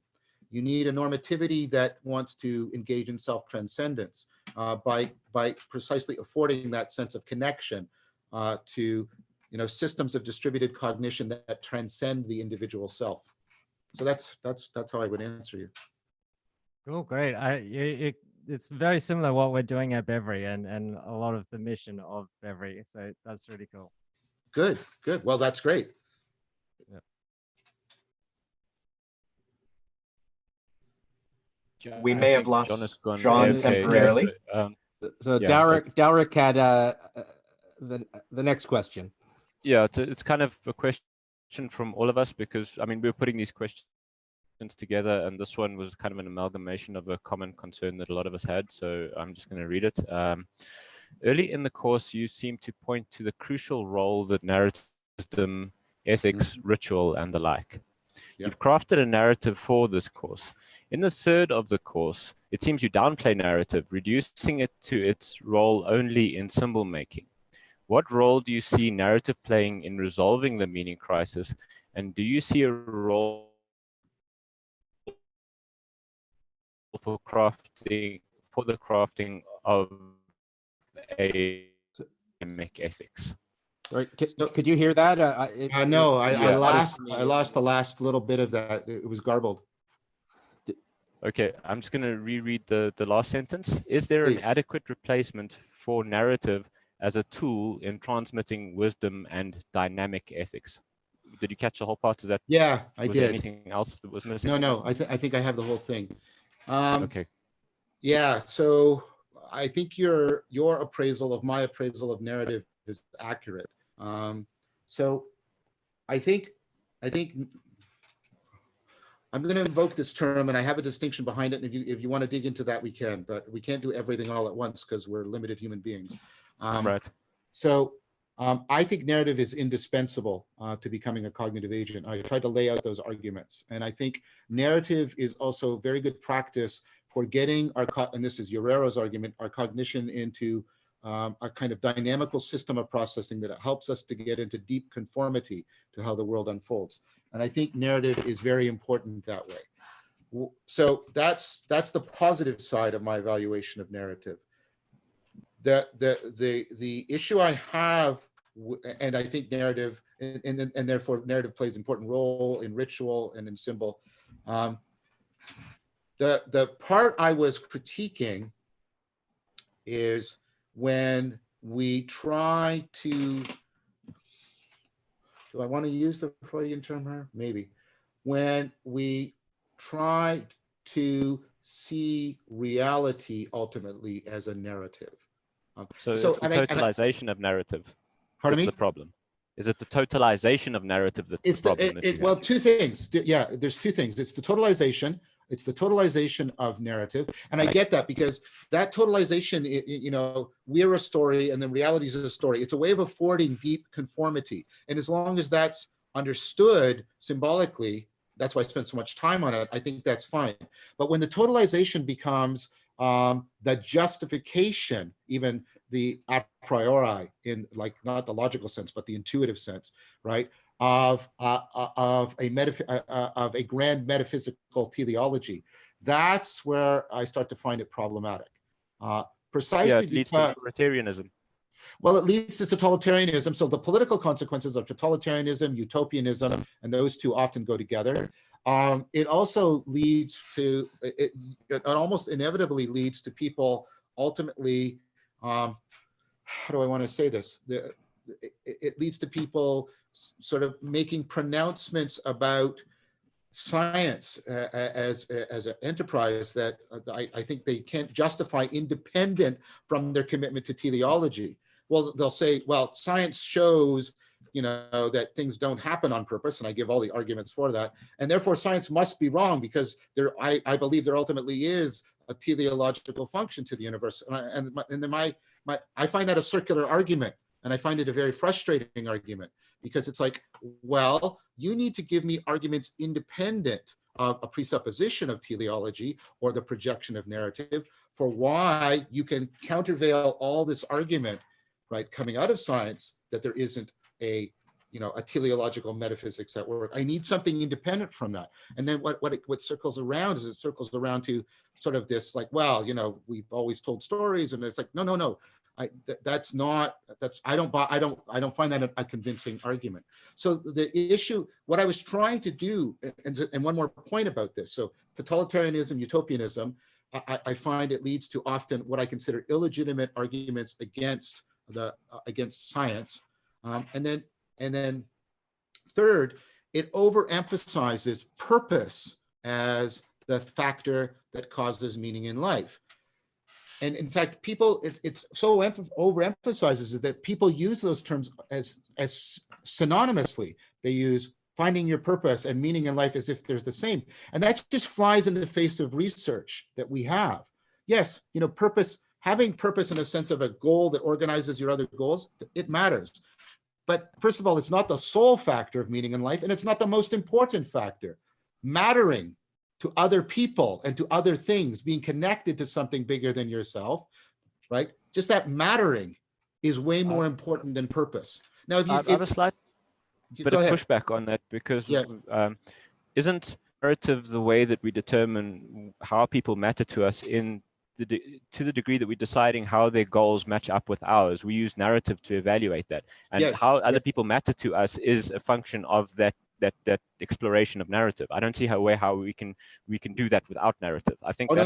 You need a normativity that wants to engage in self-transcendence by precisely affording that sense of connection to systems of distributed cognition that transcend the individual self. So that's how I would answer you. Cool, great. It's very similar to what we're doing at Beverly and a lot of the mission of Beverly. So that's really cool. Good, good. Well, that's great. Yeah. We may have lost John temporarily. So yeah, Dowrick had the next question. Yeah, it's kind of a question from all of us, because I mean, we're putting these questions together, and this one was kind of an amalgamation of a common concern that a lot of us had. So I'm just going to read it. Early in the course, you seem to point to the crucial role that narrative, ethics, ritual, and the like. Yep. You've crafted a narrative for this course. In the third of the course, it seems you downplay narrative, reducing it to its role only in symbol making. What role do you see narrative playing in resolving the meaning crisis? And do you see a role for the crafting of a academic ethics? Right. Could you hear that? No, I lost the last little bit of that. It was garbled. Okay, I'm just going to reread the last sentence. Is there an adequate replacement for narrative as a tool in transmitting wisdom and dynamic ethics? Did you catch the whole part? Is that? Yeah, I was did. There anything else that was missing? No, I think I have the whole thing. Okay. Yeah, so I think your appraisal of my appraisal of narrative is accurate. So I think I'm going to invoke this term, and I have a distinction behind it. And if you want to dig into that, we can, but we can't do everything all at once because we're limited human beings. Right. So I think narrative is indispensable to becoming a cognitive agent. I tried to lay out those arguments, and I think narrative is also very good practice for getting and this is Urero's argument, our cognition into a kind of dynamical system of processing that helps us to get into deep conformity to how the world unfolds. And I think narrative is very important that way. So that's the positive side of my evaluation of narrative. The issue I have, and I think narrative, and therefore narrative plays an important role in ritual and in symbol. The part I was critiquing is when we try to, do I want to use the Freudian term here? Maybe. When we try to see reality ultimately as a narrative. So it's the totalization of narrative. Pardon me? That's the problem. Is it the totalization of narrative that's the problem? Well, two things. Yeah, there's two things. It's the totalization. It's the totalization of narrative. And I get that because that totalization, you know, we're a story and then reality is a story. It's a way of affording deep conformity. And as long as that's understood symbolically, that's why I spent so much time on it, I think that's fine. But when the totalization becomes the justification, even the a priori, in like not the logical sense, but the intuitive sense, right? Of a grand metaphysical teleology, that's where I start to find it problematic. Precisely it leads to authoritarianism. Well, it leads to totalitarianism. So the political consequences of totalitarianism, utopianism, and those two often go together. It also leads to, it almost inevitably leads to people ultimately, how do I want to say this? It leads to people sort of making pronouncements about science as an enterprise that I think they can't justify independent from their commitment to teleology. Well, they'll say, well, science shows, you know, that things don't happen on purpose, and I give all the arguments for that, and therefore science must be wrong because I believe there ultimately is a teleological function to the universe, and then I find that a circular argument, and I find it a very frustrating argument because it's like, well, you need to give me arguments independent of a presupposition of teleology or the projection of narrative for why you can countervail all this argument, right, coming out of science that there isn't a teleological metaphysics at work. I need something independent from that. And then what circles around is it circles around to sort of this like, well, you know, we've always told stories, and it's like, no. I don't find that a convincing argument. So the issue, what I was trying to do, and one more point about this. So totalitarianism, utopianism, I find it leads to often what I consider illegitimate arguments against science, and then third, it overemphasizes purpose as the factor that causes meaning in life. And in fact, people, it so overemphasizes it that people use those terms as synonymously. They use finding your purpose and meaning in life as if they're the same. And that just flies in the face of research that we have. Yes, you know, purpose, having purpose in a sense of a goal that organizes your other goals, it matters. But first of all, it's not the sole factor of meaning in life, and it's not the most important factor. Mattering to other people and to other things, being connected to something bigger than yourself, right? Just that mattering is way more important than purpose. Now, if you I have a slight bit of pushback on that because isn't narrative the way that we determine how people matter to us to the degree that we're deciding how their goals match up with ours? We use narrative to evaluate that, and how other people matter to us is a function of that exploration of narrative. I don't see how we can do that without narrative. I think I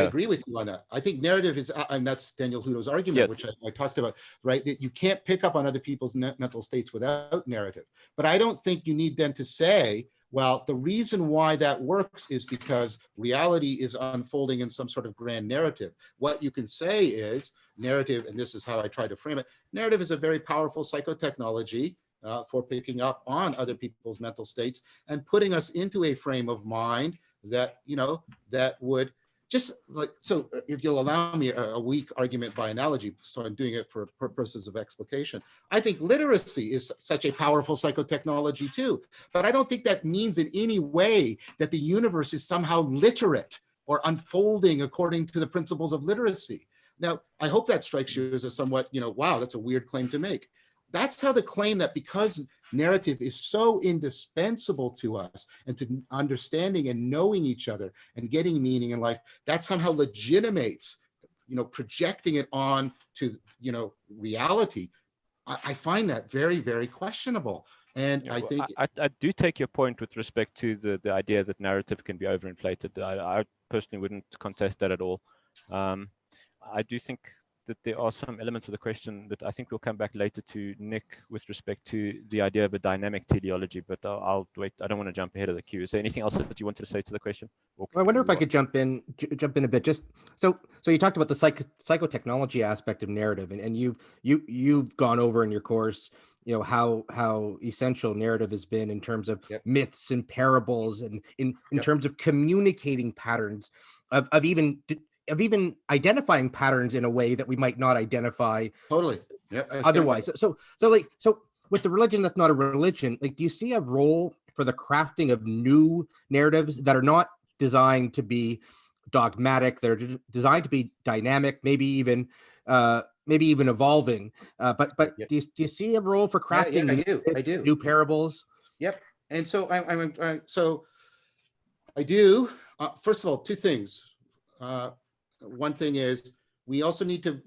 agree with you on that. I think narrative is, and that's Daniel Hutto's argument, which I talked about, right? That you can't pick up on other people's mental states without narrative. But I don't think you need then to say, well, the reason why that works is because reality is unfolding in some sort of grand narrative. What you can say is narrative, and this is how I try to frame it, narrative is a very powerful psychotechnology for picking up on other people's mental states and putting us into a frame of mind that, you know, that would just like, so if you'll allow me a weak argument by analogy, so I'm doing it for purposes of explication. I think literacy is such a powerful psychotechnology too, but I don't think that means in any way that the universe is somehow literate or unfolding according to the principles of literacy. Now, I hope that strikes you as a somewhat, you know, wow, that's a weird claim to make. that's how the claim that because narrative is so indispensable to us and to understanding and knowing each other and getting meaning in life, that somehow legitimates, projecting it on to, reality. I find that very, very questionable. And Yeah, I think I do take your point with respect to the idea that narrative can be overinflated. I personally wouldn't contest that at all. I do think that there are some elements of the question that I think we'll come back later to Nick with respect to the idea of a dynamic teleology, but I'll wait. I don't want to jump ahead of the queue. Is there anything else that you wanted to say to the question? Well, I wonder if I could jump in a bit. Just so you talked about the psychotechnology aspect of narrative, and you've gone over in your course, how essential narrative has been in terms of myths and parables, and in terms of communicating patterns, of even identifying patterns in a way that we might not identify totally otherwise. So with the religion that's not a religion, like, do you see a role for the crafting of new narratives that are not designed to be dogmatic, they're designed to be dynamic, maybe even evolving, but do you see a role for crafting I do. new parables? Yep. And so I do. First of all, two things. One thing is we need to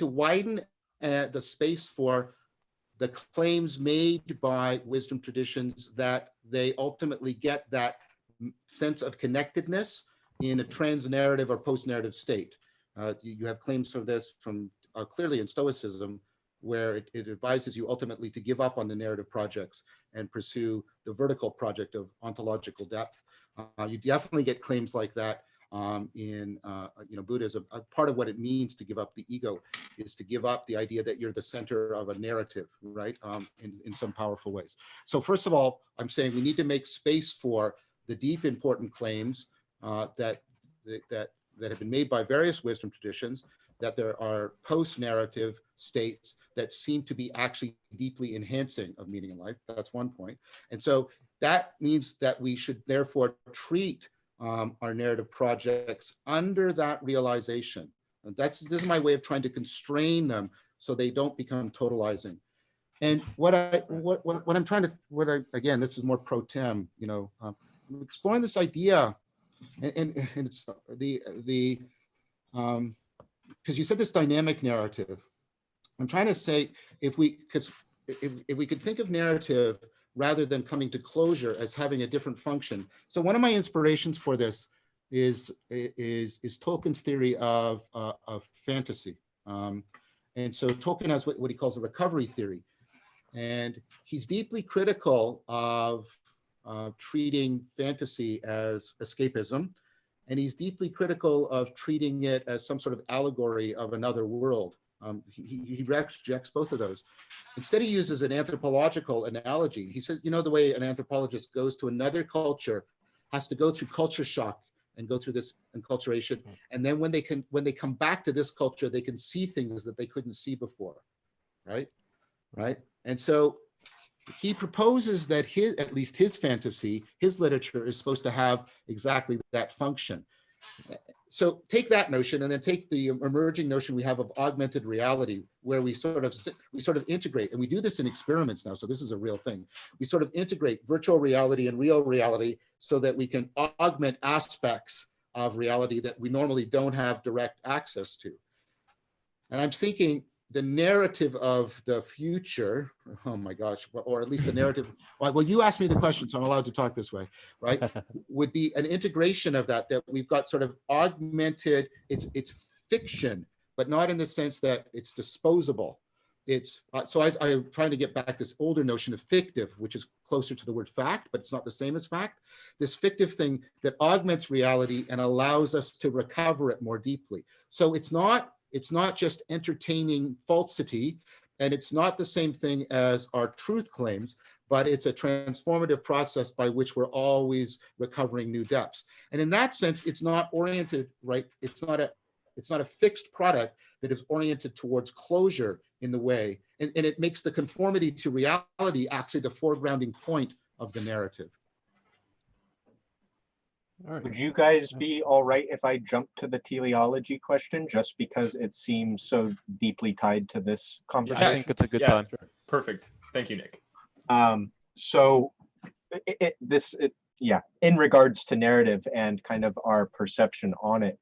widen the space for the claims made by wisdom traditions that they ultimately get that sense of connectedness in a trans-narrative or post-narrative state. You have claims for this from clearly in Stoicism, where it advises you ultimately to give up on the narrative projects and pursue the vertical project of ontological depth. You definitely get claims like that in Buddhism. Part of what it means to give up the ego is to give up the idea that you're the center of a narrative, right? In some powerful ways. So first of all, I'm saying we need to make space for the deep, important claims that have been made by various wisdom traditions, that there are post-narrative states that seem to be actually deeply enhancing of meaning in life. That's one point. And so that means that we should therefore treat our narrative projects under that realization. And this is my way of trying to constrain them so they don't become totalizing. And again, this is more pro tem, exploring this idea, and it's because you said this dynamic narrative. I'm trying to say, if we could think of narrative rather than coming to closure as having a different function. So one of my inspirations for this is Tolkien's theory of fantasy. And so Tolkien has what he calls a recovery theory. And he's deeply critical of treating fantasy as escapism. And he's deeply critical of treating it as some sort of allegory of another world. He rejects both of those. Instead, he uses an anthropological analogy. He says, the way an anthropologist goes to another culture, has to go through culture shock and go through this enculturation. And then when they come back to this culture, they can see things that they couldn't see before, right? And so he proposes that at least his fantasy, his literature is supposed to have exactly that function. So take that notion and then take the emerging notion we have of augmented reality, where we sort of integrate, and we do this in experiments now, so this is a real thing. We sort of integrate virtual reality and real reality so that we can augment aspects of reality that we normally don't have direct access to. And I'm thinking the narrative of the future, oh my gosh, or at least the narrative, well, you asked me the question, so I'm allowed to talk this way, right? Would be an integration of that we've got sort of augmented, it's fiction, but not in the sense that it's disposable. It's, so I'm trying to get back this older notion of fictive, which is closer to the word fact, but it's not the same as fact. This fictive thing that augments reality and allows us to recover it more deeply. So it's not just entertaining falsity, and it's not the same thing as our truth claims, but it's a transformative process by which we're always recovering new depths. And in that sense, it's not oriented, right? It's not a fixed product that is oriented towards closure in the way, and it makes the conformity to reality actually the foregrounding point of the narrative. All right. Would you guys be all right if I jump to the teleology question, just because it seems so deeply tied to this conversation? I think it's a good time. Perfect. Thank you, Nick. So yeah, in regards to narrative and kind of our perception on it,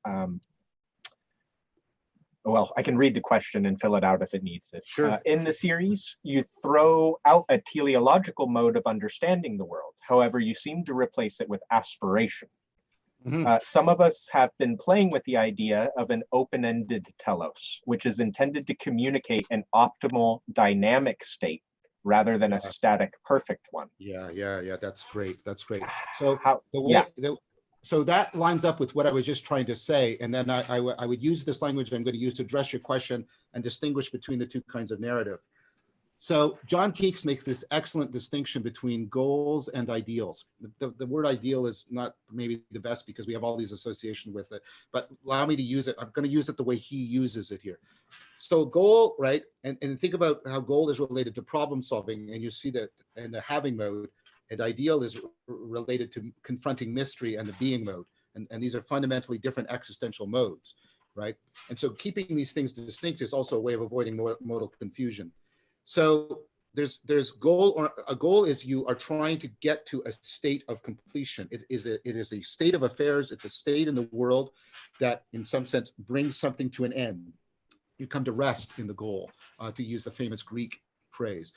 well, I can read the question and fill it out if it needs it. Sure. In the series, you throw out a teleological mode of understanding the world. However, you seem to replace it with aspiration. Some of us have been playing with the idea of an open-ended telos, which is intended to communicate an optimal dynamic state rather than a static perfect one. Yeah. That's great. That's great. So Yeah. So that lines up with what I was just trying to say. And then I would use this language I'm going to use to address your question and distinguish between the two kinds of narrative. So John Keeks makes this excellent distinction between goals and ideals. The word ideal is not maybe the best because we have all these associations with it, but allow me to use it. I'm going to use it the way he uses it here. So goal, right? And think about how goal is related to problem solving. And you see that in the having mode, and ideal is related to confronting mystery and the being mode. And these are fundamentally different existential modes, right? And so keeping these things distinct is also a way of avoiding modal confusion. So there's goal, or a goal is you are trying to get to a state of completion. It is a state of affairs. It's a state in the world that in some sense brings something to an end. You come to rest in the goal, to use the famous Greek phrase,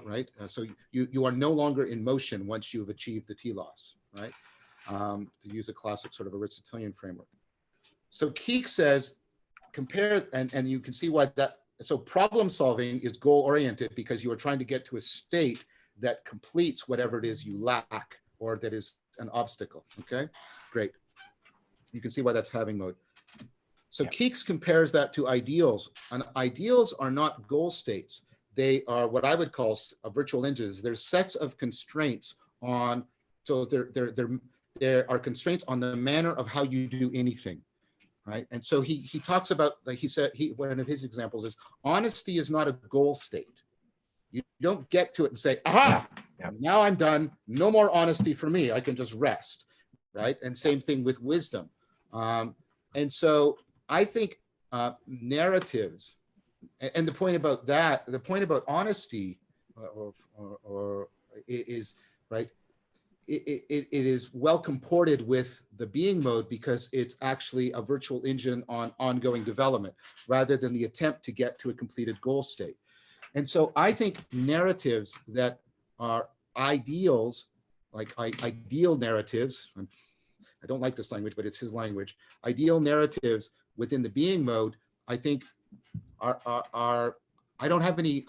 right? So you are no longer in motion once you've achieved the telos, right? To use a classic sort of Aristotelian framework. So Keeks says, compare, and you can see why that, so problem solving is goal oriented because you are trying to get to a state that completes whatever it is you lack or that is an obstacle, okay? Great. You can see why that's having mode. So Keeks compares that to ideals, and ideals are not goal states. They are what I would call virtual engines. There's sets of constraints on, so there are constraints on the manner of how you do anything, right? And so he talks about, like he said, one of his examples is, honesty is not a goal state. You don't get to it and say, aha, now I'm done. No more honesty for me. I can just rest, right? And same thing with wisdom. And so I think narratives, and the point about that, the point about honesty, or is right. It is well comported with the being mode because it's actually a virtual engine on ongoing development rather than the attempt to get to a completed goal state. And so I think narratives that are ideals, like ideal narratives, I don't like this language, but it's his language. Ideal narratives within the being mode, I think are I don't have any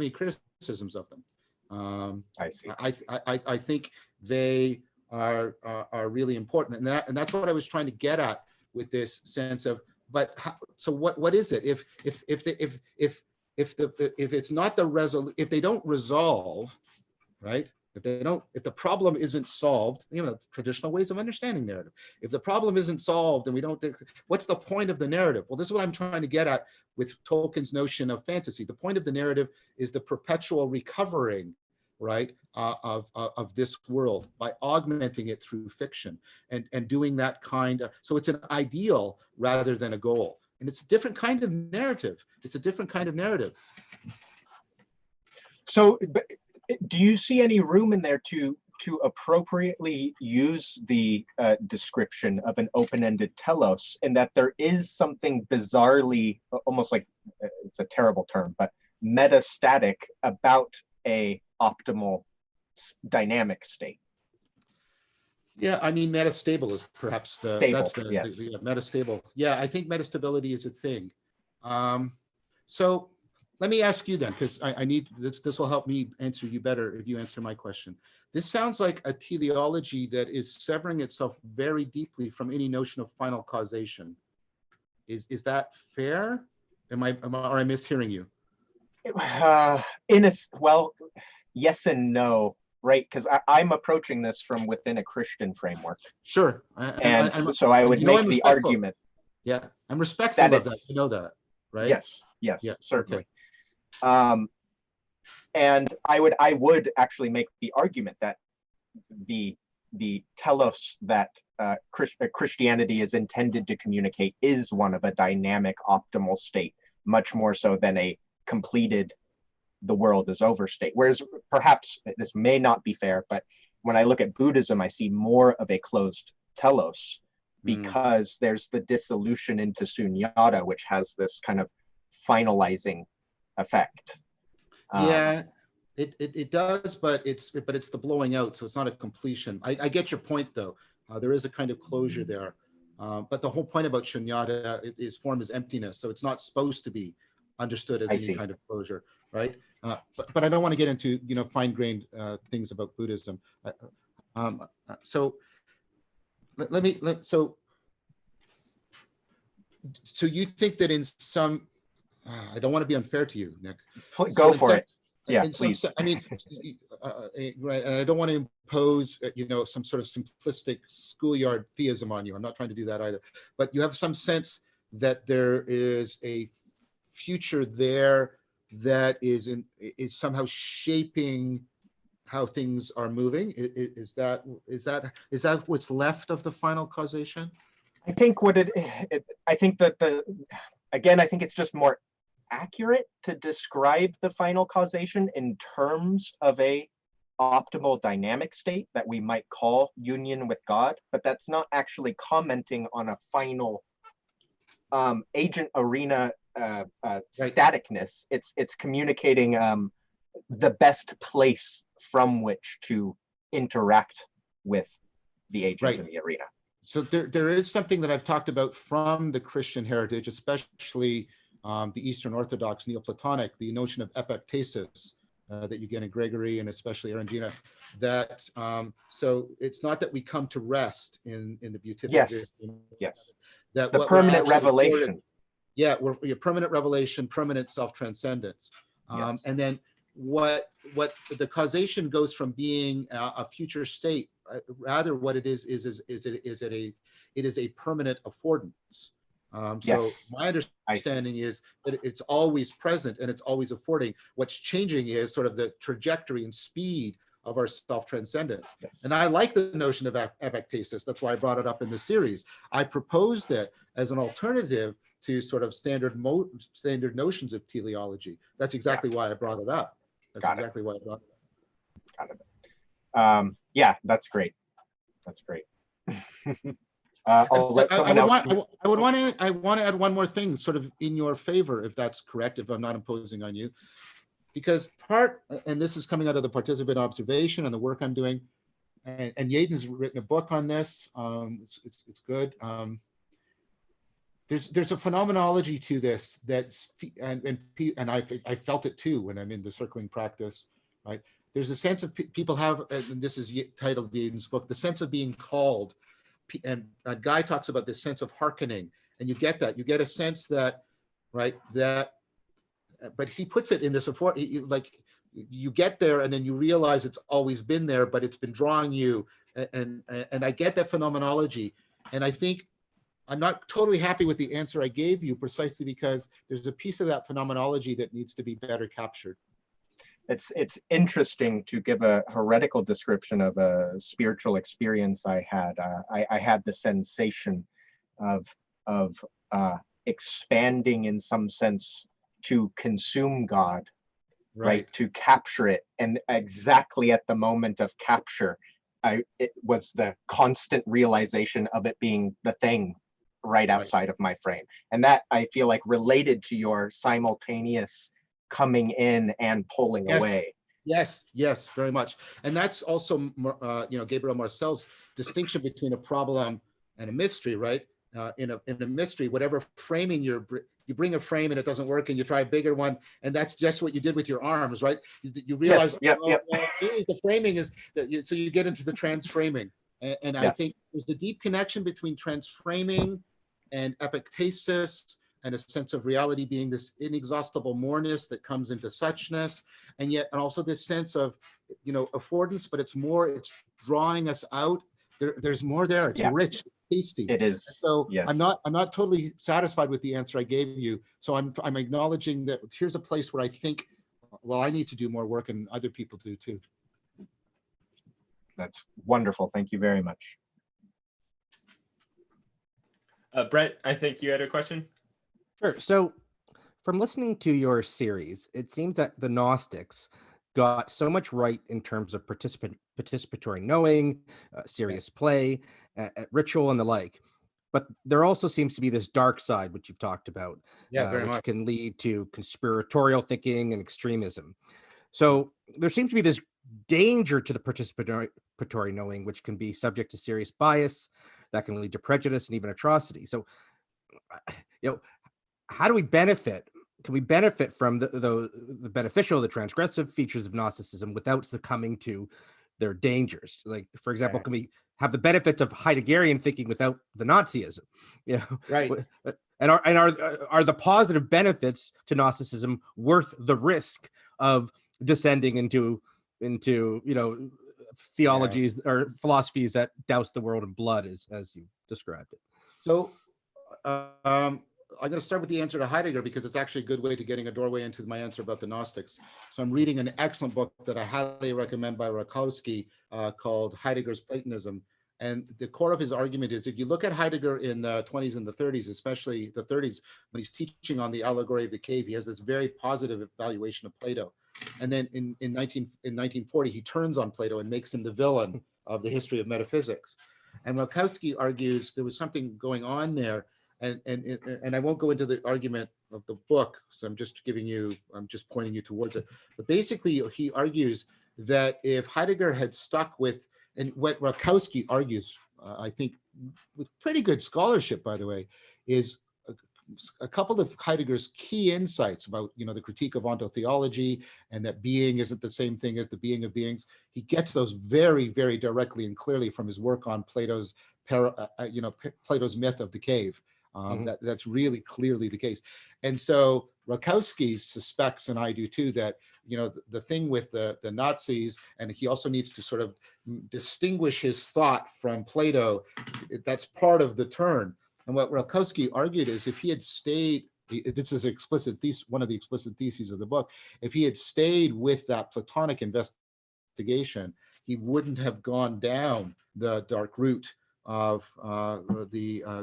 criticisms of them. I see. I think they are really important, and that's what I was trying to get at with this sense of. But how, so what is it if it's not the if they don't resolve, right? If the problem isn't solved, traditional ways of understanding narrative. If the problem isn't solved and we don't, what's the point of the narrative? Well, this is what I'm trying to get at with Tolkien's notion of fantasy. The point of the narrative is the perpetual recovering, right, of this world by augmenting it through fiction and doing that kind of, so it's an ideal rather than a goal. And it's a different kind of narrative. It's a different kind of narrative. So, do you see any room in there to appropriately use the description of an open-ended telos, in that there is something bizarrely, almost like, it's a terrible term, but metastatic about a optimal dynamic state? Yeah, I mean, metastable is perhaps the metastable. Yeah, I think metastability is a thing. So let me ask you then, because I need this will help me answer you better if you answer my question. This sounds like a teleology that is severing itself very deeply from any notion of final causation. Is that fair? Am I mishearing you? Well, yes and no, right? Because I'm approaching this from within a Christian framework. Sure. So I would make the argument. Yeah, I'm respectful of that. You know that, right? Yes, yeah, certainly. Okay. And I would actually make the argument that the telos that Christianity is intended to communicate is one of a dynamic optimal state, much more so than a completed the world is overstate. Whereas perhaps this may not be fair, but when I look at Buddhism, I see more of a closed telos, because there's the dissolution into sunyata, which has this kind of finalizing effect. Yeah, it does, but it's the blowing out, so it's not a completion. I get your point though. There is a kind of closure there, but the whole point about shunyata is form is emptiness, so it's not supposed to be understood as any kind of closure, right? But I don't want to get into fine-grained things about Buddhism. So so you think that in some, I don't want to be unfair to you, Nick. Go for it. Yeah, please. I mean, right, and I don't want to impose, some sort of simplistic schoolyard theism on you. I'm not trying to do that either. But you have some sense that there is a future there that is somehow shaping how things are moving. Is that what's left of the final causation? I think I think that I think it's just more accurate to describe the final causation in terms of a optimal dynamic state that we might call union with God, but that's not actually commenting on a final agent arena staticness. It's communicating the best place from which to interact with the agent in the arena. So there is something that I've talked about from the Christian heritage, especially the Eastern Orthodox Neoplatonic, the notion of epictesis that you get in Gregory and especially Eriugena, that so it's not that we come to rest in the beatific. Yes. That the permanent revelation. We're permanent revelation, permanent self-transcendence. And then what the causation goes from being a future state, rather what it is a permanent affordance. So my understanding is that it's always present and it's always affording. What's changing is sort of the trajectory and speed of our self-transcendence. And I like the notion of epictesis. That's why I brought it up in the series. I proposed it as an alternative to sort of standard notions of teleology. That's exactly why I brought it up. That's exactly why I brought it up. Got it. Yeah, that's great. That's great. I'll let someone else. I want to add one more thing, sort of in your favor, if that's correct, if I'm not imposing on you, because and this is coming out of the participant observation and the work I'm doing, and Yaden's written a book on this. It's good. There's a phenomenology to this and I felt it too when I'm in the circling practice, right? There's a sense of people have, and this is titled Yaden's book, the sense of being called. And a guy talks about this sense of hearkening, and you get that. You get a sense that, right, but he puts it in this, like you get there and then you realize it's always been there, but it's been drawing you. And I get that phenomenology. And I think I'm not totally happy with the answer I gave you, precisely because there's a piece of that phenomenology that needs to be better captured. It's interesting to give a heretical description of a spiritual experience I had. I had the sensation of expanding in some sense to consume God, right? To capture it. And exactly at the moment of capture, it was the constant realization of it being the thing right outside of my frame. And that, I feel like, related to your simultaneous coming in and pulling away. Yes, very much. And that's also, Gabriel Marcel's distinction between a problem and a mystery, right? In a mystery, whatever framing you bring a frame and it doesn't work and you try a bigger one, and that's just what you did with your arms, right? You realize, the framing is, so you get into the transframing. And I think there's a deep connection between transframing and epictesis, and a sense of reality being this inexhaustible moreness that comes into suchness, and also this sense of, affordance, but it's drawing us out. There's more there. It's rich, tasty. It is. So I'm not totally satisfied with the answer I gave you. So I'm acknowledging that here's a place where I think, well, I need to do more work, and other people do too. That's wonderful. Thank you very much. Brett, I think you had a question. Sure. So From listening to your series, it seems that the Gnostics got so much right in terms of participatory knowing, serious play, ritual, and the like. But there also seems to be this dark side, which you've talked about, Yeah, very which much. can lead to conspiratorial thinking and extremism. So there seems to be this danger to the participatory knowing, which can be subject to serious bias that can lead to prejudice and even atrocity. So, how do we benefit? Can we benefit from the beneficial, the transgressive features of Gnosticism without succumbing to their dangers? Like, for example, can we have the benefits of Heideggerian thinking without the Nazism? Right. And are the positive benefits to Gnosticism worth the risk of descending into theologies or philosophies that douse the world in blood, as you described it? So I'm going to start with the answer to Heidegger because it's actually a good way to getting a doorway into my answer about the Gnostics. So I'm reading an excellent book that I highly recommend by Rakowski called Heidegger's Platonism. And the core of his argument is if you look at Heidegger in the 20s and the 30s, especially the 30s, when he's teaching on the allegory of the cave, he has this very positive evaluation of Plato. And then in 1940, he turns on Plato and makes him the villain of the history of metaphysics. And Rakowski argues there was something going on there. And I won't go into the argument of the book, so I'm just pointing you towards it. But basically, he argues that if Heidegger had stuck with, and what Rakowski argues, I think with pretty good scholarship, by the way, is a couple of Heidegger's key insights about, the critique of ontotheology and that being isn't the same thing as the being of beings. He gets those very, very directly and clearly from his work on Plato's myth of the cave. That's really clearly the case. And so Rakowski suspects, and I do too, that the thing with the Nazis, and he also needs to sort of distinguish his thought from Plato, that's part of the turn. And what Rakowski argued is if he had stayed, this is one of the explicit theses of the book, if he had stayed with that Platonic investigation, he wouldn't have gone down the dark route of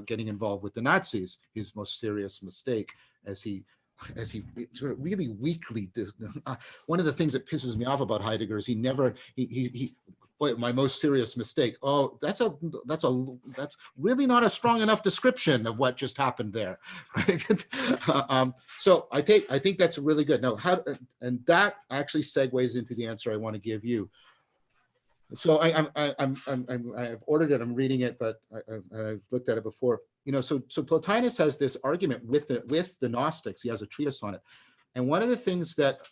getting involved with the Nazis, his most serious mistake, as he sort of really weakly. One of the things that pisses me off about Heidegger is he my most serious mistake. Oh, that's really not a strong enough description of what just happened there, right? So I think that's really good. Now, and that actually segues into the answer I want to give you. So I've ordered it. I'm reading it, but I've looked at it before. So Plotinus has this argument with the Gnostics. He has a treatise on it, and one of the things that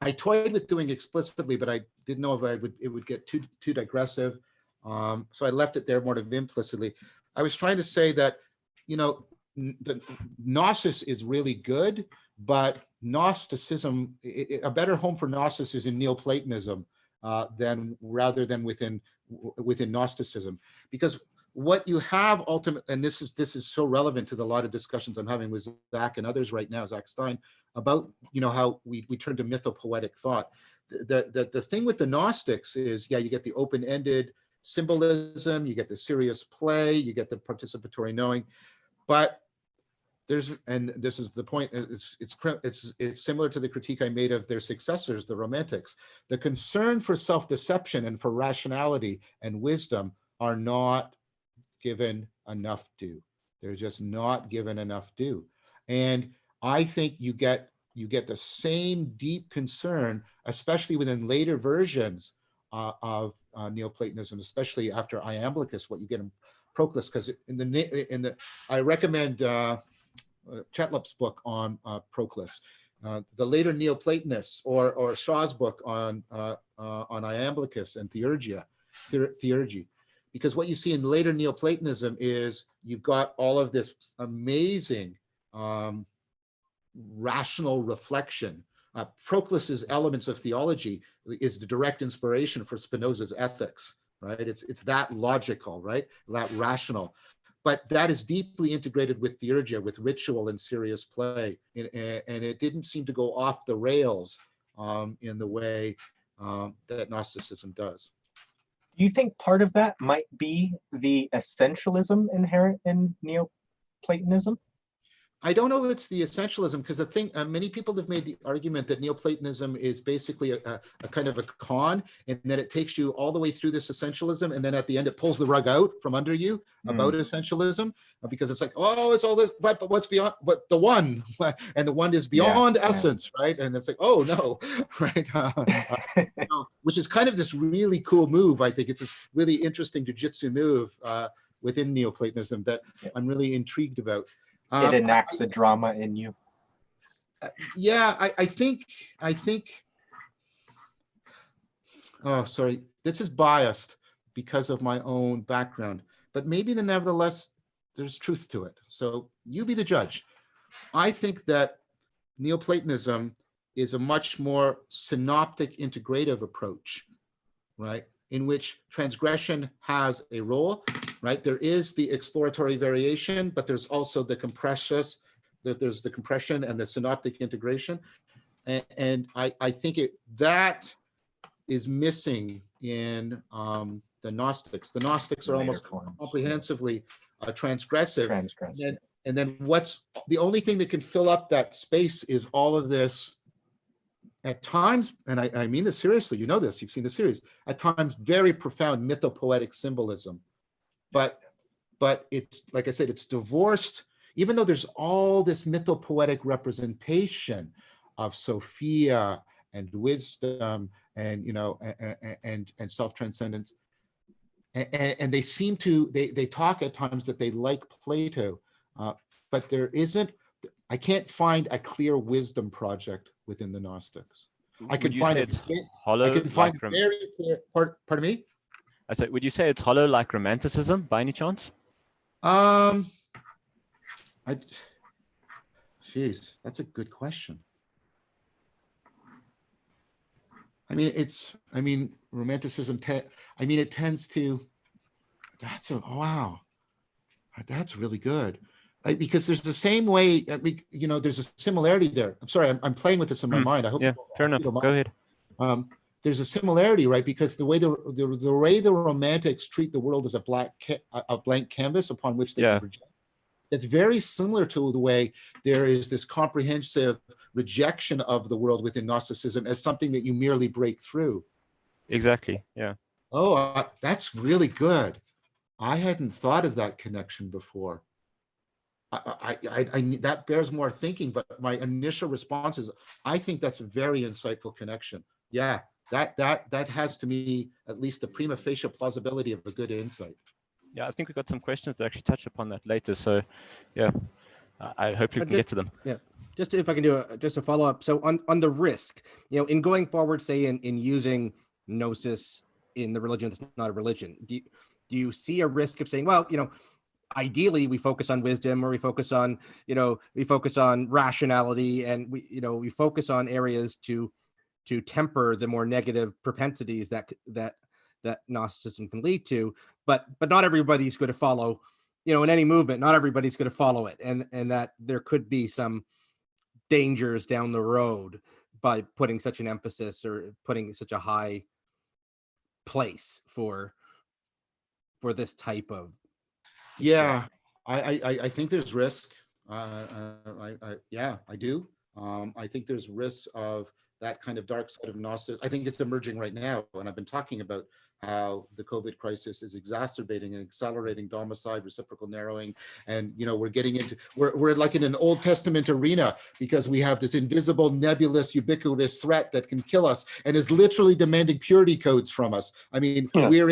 I toyed with doing explicitly, but I didn't know if it would get too digressive. So I left it there more of implicitly. I was trying to say that the Gnosis is really good, but Gnosticism, a better home for Gnosis is in Neoplatonism. Rather than within Gnosticism, because what you have ultimately, and this is so relevant to the lot of discussions I'm having with Zach and others right now, Zach Stein, about how we turn to mythopoetic thought. The thing with the Gnostics is, you get the open-ended symbolism, you get the serious play, you get the participatory knowing, but and this is the point, it's similar to the critique I made of their successors, the Romantics. The concern for self-deception and for rationality and wisdom are not given enough due. They're just not given enough due. And I think you get the same deep concern, especially within later versions of Neoplatonism, especially after Iamblichus, what you get in Proclus, because I recommend Chetlup's book on Proclus, the later Neoplatonists, or Shaw's book on Iamblichus and theurgy, because what you see in later Neoplatonism is you've got all of this amazing rational reflection. Proclus's Elements of Theology is the direct inspiration for Spinoza's Ethics, right? It's that logical, right? That rational. But that is deeply integrated with theurgia, with ritual and serious play. And it didn't seem to go off the rails in the way that Gnosticism does. Do you think part of that might be the essentialism inherent in Neoplatonism? I don't know if it's the essentialism, because the thing, many people have made the argument that Neoplatonism is basically a kind of a con, and that it takes you all the way through this essentialism, and then at the end it pulls the rug out from under you about essentialism, because it's like, oh, it's all this, but what's beyond, but the one, and the one is beyond essence, right? And it's like, oh no, right? Which is kind of this really cool move. I think it's this really interesting jujitsu move within Neoplatonism that I'm really intrigued about. It enacts a drama in you. Yeah, I think, oh, sorry, this is biased because of my own background, but maybe nevertheless, there's truth to it. So you be the judge. I think that Neoplatonism is a much more synoptic integrative approach, right? In which transgression has a role, right? There is the exploratory variation, but there's also the compression, there's the compression and the synoptic integration. And I think that is missing in the Gnostics. The Gnostics are almost comprehensively transgressive. And then what's the only thing that can fill up that space is all of this, at times, and I mean this seriously, you know this, you've seen the series, at times very profound mythopoetic symbolism. But it's, like I said, it's divorced, even though there's all this mythopoetic representation of Sophia and wisdom and, you know, and self-transcendence. And they seem to, they talk at times that they like Plato, but there isn't, I can't find a clear wisdom project within the Gnostics. I can find it hollow. I can find like very clear. Pardon me. I said, would you say it's hollow like Romanticism by any chance? Geez, that's a good question. I mean, Romanticism. It tends to. Wow, that's really good. Because there's the same way, you know, there's a similarity there. I'm sorry, I'm playing with this in my mind. I hope. Yeah, fair enough. Go ahead. There's a similarity, right? Because the way the Romantics treat the world as a blank canvas upon which they project, it's very similar to the way there is this comprehensive rejection of the world within Gnosticism as something that you merely break through. Exactly. Yeah. Oh, that's really good. I hadn't thought of that connection before. That bears more thinking, but my initial response is, I think that's a very insightful connection. Yeah, that has to me at least the prima facie plausibility of a good insight. Yeah, I think we've got some questions that actually touch upon that later. So, yeah, I hope we can get to them. Yeah, just if I can do just a follow up. So on the risk, you know, in going forward, say in using Gnosis in the religion that's not a religion, do you see a risk of saying, well, you know, ideally we focus on wisdom, or we focus on, you know, we focus on rationality, and we focus on areas to temper the more negative propensities that Gnosticism can lead to, but not everybody's going to follow, you know, in any movement, not everybody's going to follow it, and that there could be some dangers down the road by putting such an emphasis or putting such a high place for this type of. Yeah, I think there's risk. Yeah, I do. I think there's risk of that kind of dark side of Gnosis. I think it's emerging right now, and I've been talking about how the COVID crisis is exacerbating and accelerating domicide, reciprocal narrowing, and you know we're like in an Old Testament arena, because we have this invisible, nebulous, ubiquitous threat that can kill us and is literally demanding purity codes from us. I mean, we're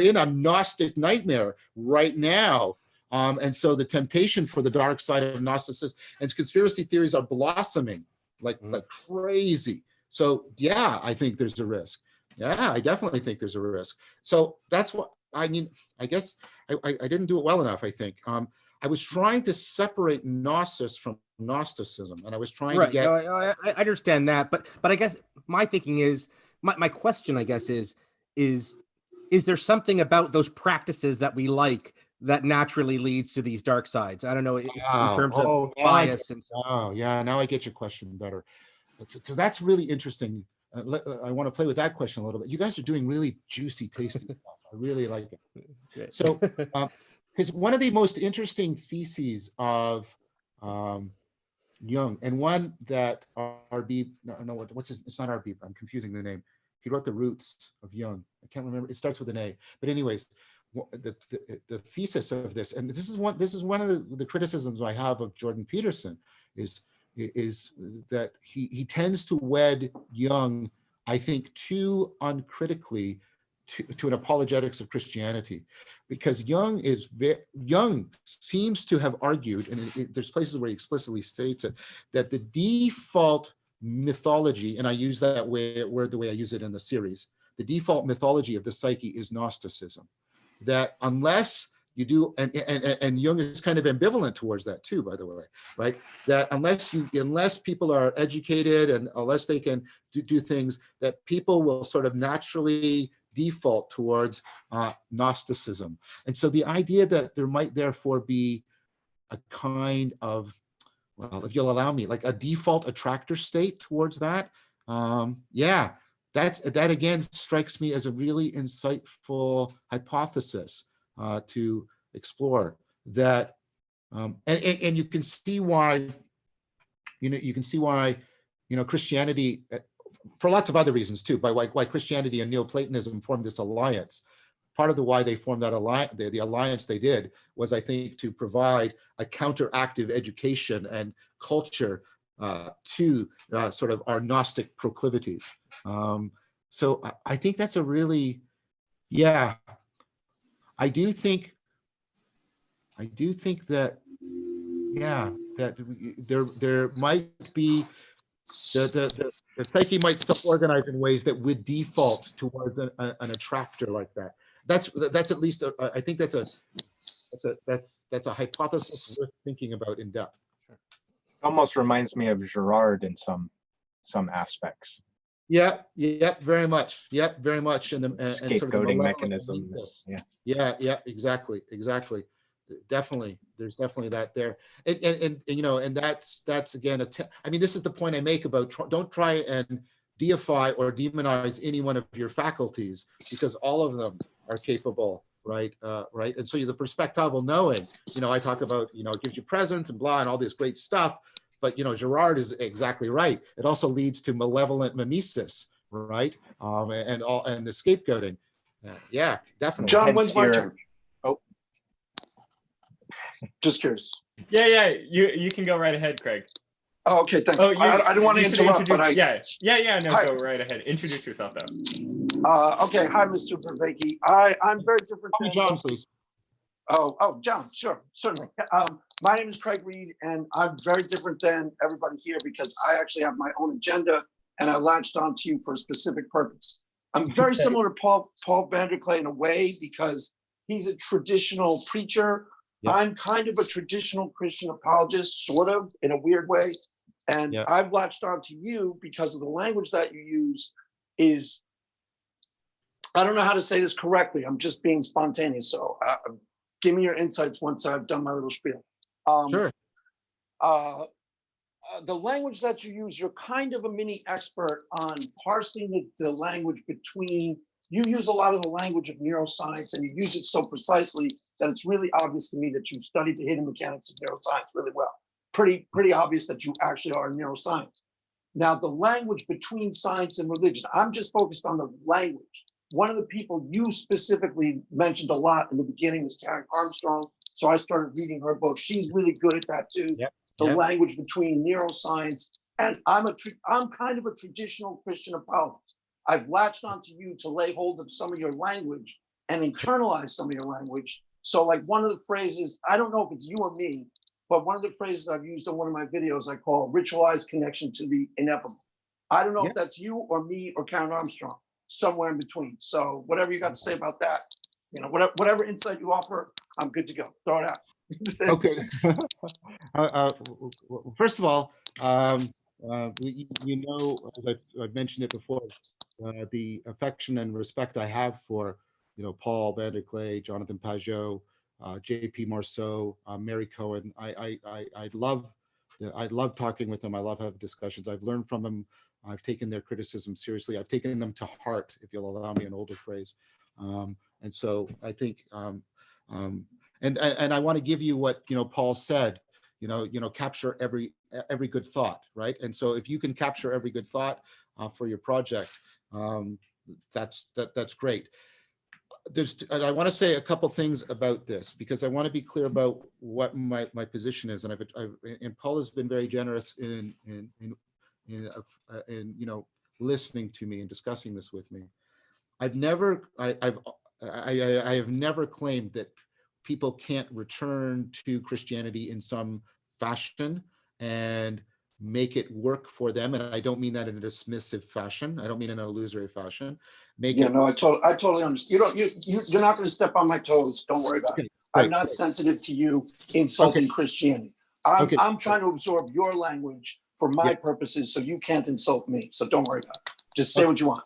in a Gnostic nightmare right now. And so the temptation for the dark side of Gnosticism and conspiracy theories are blossoming like crazy. So yeah, I think there's a risk. Yeah, I definitely think there's a risk. So that's what I mean. I guess I didn't do it well enough, I think. I was trying to separate Gnosis from Gnosticism, and I was trying to get. No, I understand that, but I guess my thinking is, my question, I guess, is there something about those practices that we like that naturally leads to these dark sides? I don't know, in terms of bias and so. Oh yeah, now I get your question better. So that's really interesting. I want to play with that question a little bit. You guys are doing really juicy, tasty stuff. I really like it. So, because one of the most interesting theses of Jung, and one that R.B. No, what's his? It's not R.B. I'm confusing the name. He wrote The Roots of Jung. I can't remember. It starts with an A. But anyways, the thesis of this, and this is one of the criticisms I have of Jordan Peterson, is that he tends to wed Jung, I think, too uncritically to an apologetics of Christianity, because Jung seems to have argued, and there's places where he explicitly states it, that the default mythology, and I use that word the way I use it in the series, the default mythology of the psyche is Gnosticism. That unless you do, and Jung is kind of ambivalent towards that too, by the way, right? That unless people are educated and unless they can do things, that people will sort of naturally default towards Gnosticism. And so the idea that there might therefore be a kind of, well, if you'll allow me, like a default attractor state towards that, yeah, that again strikes me as a really insightful hypothesis to explore. That, and you can see why, Christianity, for lots of other reasons too, by why Christianity and Neoplatonism formed this alliance. Part of why they formed that alliance, the alliance they did, was, I think, to provide a counteractive education and culture to sort of our Gnostic proclivities. So I think that's a really, yeah, I do think that, yeah, that there might be, the psyche might self-organize in ways that would default towards an attractor like that. That's at least I think that's a hypothesis worth thinking about in depth. Almost reminds me of Girard in some aspects. Yeah, very much. Yep, very much. And Scapegoating sort of mechanism. Yeah, exactly. Definitely, there's definitely that there, and that's again I mean, this is the point I make about don't try and deify or demonize any one of your faculties, because all of them are capable, right? And so the perspectival knowing, I talk about, it gives you presence and blah and all this great stuff, but Girard is exactly right. It also leads to malevolent mimesis, right? And the scapegoating. Yeah, definitely. John, when's my your- turn? Oh. Just curious. Yeah, you can go right ahead, Craig. Oh, okay, thanks. Oh, I didn't want to you should interrupt, but introduce- yeah, no, Hi. go right ahead. Introduce yourself, though. Okay, hi, Mr. Vervaeke. I'm very different Call me than John, most- please. Oh, John, sure, certainly. My name is Craig Reed, and I'm very different than everybody here because I actually have my own agenda, and I latched onto you for a specific purpose. I'm very similar to Paul Vanderklay in a way because he's a traditional preacher. Yep. I'm kind of a traditional Christian apologist, sort of, in a weird way. And Yep. I've latched onto you because of the language that you use is, I don't know how to say this correctly. I'm just being spontaneous. So give me your insights once I've done my little spiel. Sure. The language that you use, you're kind of a mini expert on parsing the language between, you use a lot of the language of neuroscience and you use it so precisely that it's really obvious to me that you studied the hidden mechanics of neuroscience really well. Pretty obvious that you actually are in neuroscience. Now, the language between science and religion, I'm just focused on the language. One of the people you specifically mentioned a lot in the beginning was Karen Armstrong. So I started reading her book. She's really good at that too. Yep. The Yep. language between neuroscience, and I'm kind of a traditional Christian apologist. I've latched onto you to lay hold of some of your language and internalize some of your language. So like one of the phrases, I don't know if it's you or me, but one of the phrases I've used in one of my videos, I call ritualized connection to the ineffable. I don't know if that's you or me or Karen Armstrong, somewhere in between. So whatever you got to say about that, whatever insight you offer, I'm good to go. Throw it out. Okay. First of all, as I've mentioned it before, the affection and respect I have for, Paul Vanderklay, Jonathan Pageau, J.P. Marceau, Mary Cohen. I love talking with them. I love having discussions. I've learned from them. I've taken their criticism seriously. I've taken them to heart, if you'll allow me an older phrase. And so I think, and I want to give you what Paul said. capture every good thought, right? And so if you can capture every good thought for your project, that's great. And I want to say a couple things about this, because I want to be clear about what my position is. And Paul has been very generous in listening to me and discussing this with me. I have never claimed that people can't return to Christianity in some fashion and make it work for them. And I don't mean that in a dismissive fashion. I don't mean in an illusory fashion. I totally understand. You're not going to step on my toes. Don't worry about it. I'm not sensitive to you insulting Christianity. I'm trying to absorb your language for my purposes, so you can't insult me. So don't worry about it. Just say what you want.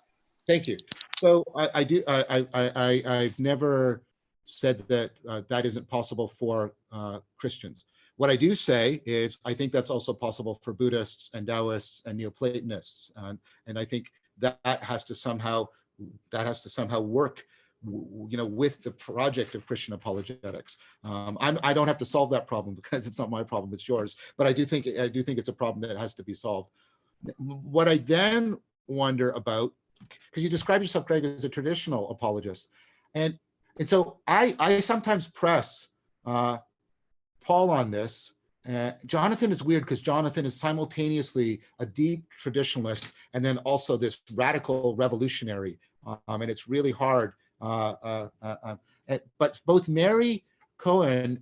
Thank you. So I've never said that that isn't possible for Christians. What I do say is I think that's also possible for Buddhists and Taoists and Neoplatonists, and I think that has to somehow work, with the project of Christian apologetics. I don't have to solve that problem because it's not my problem; it's yours. But I do think it's a problem that has to be solved. What I then wonder about, because you describe yourself, Craig, as a traditional apologist, and so I sometimes press Paul on this. Jonathan is weird because Jonathan is simultaneously a deep traditionalist and then also this radical revolutionary, and it's really hard. But both Mary Cohen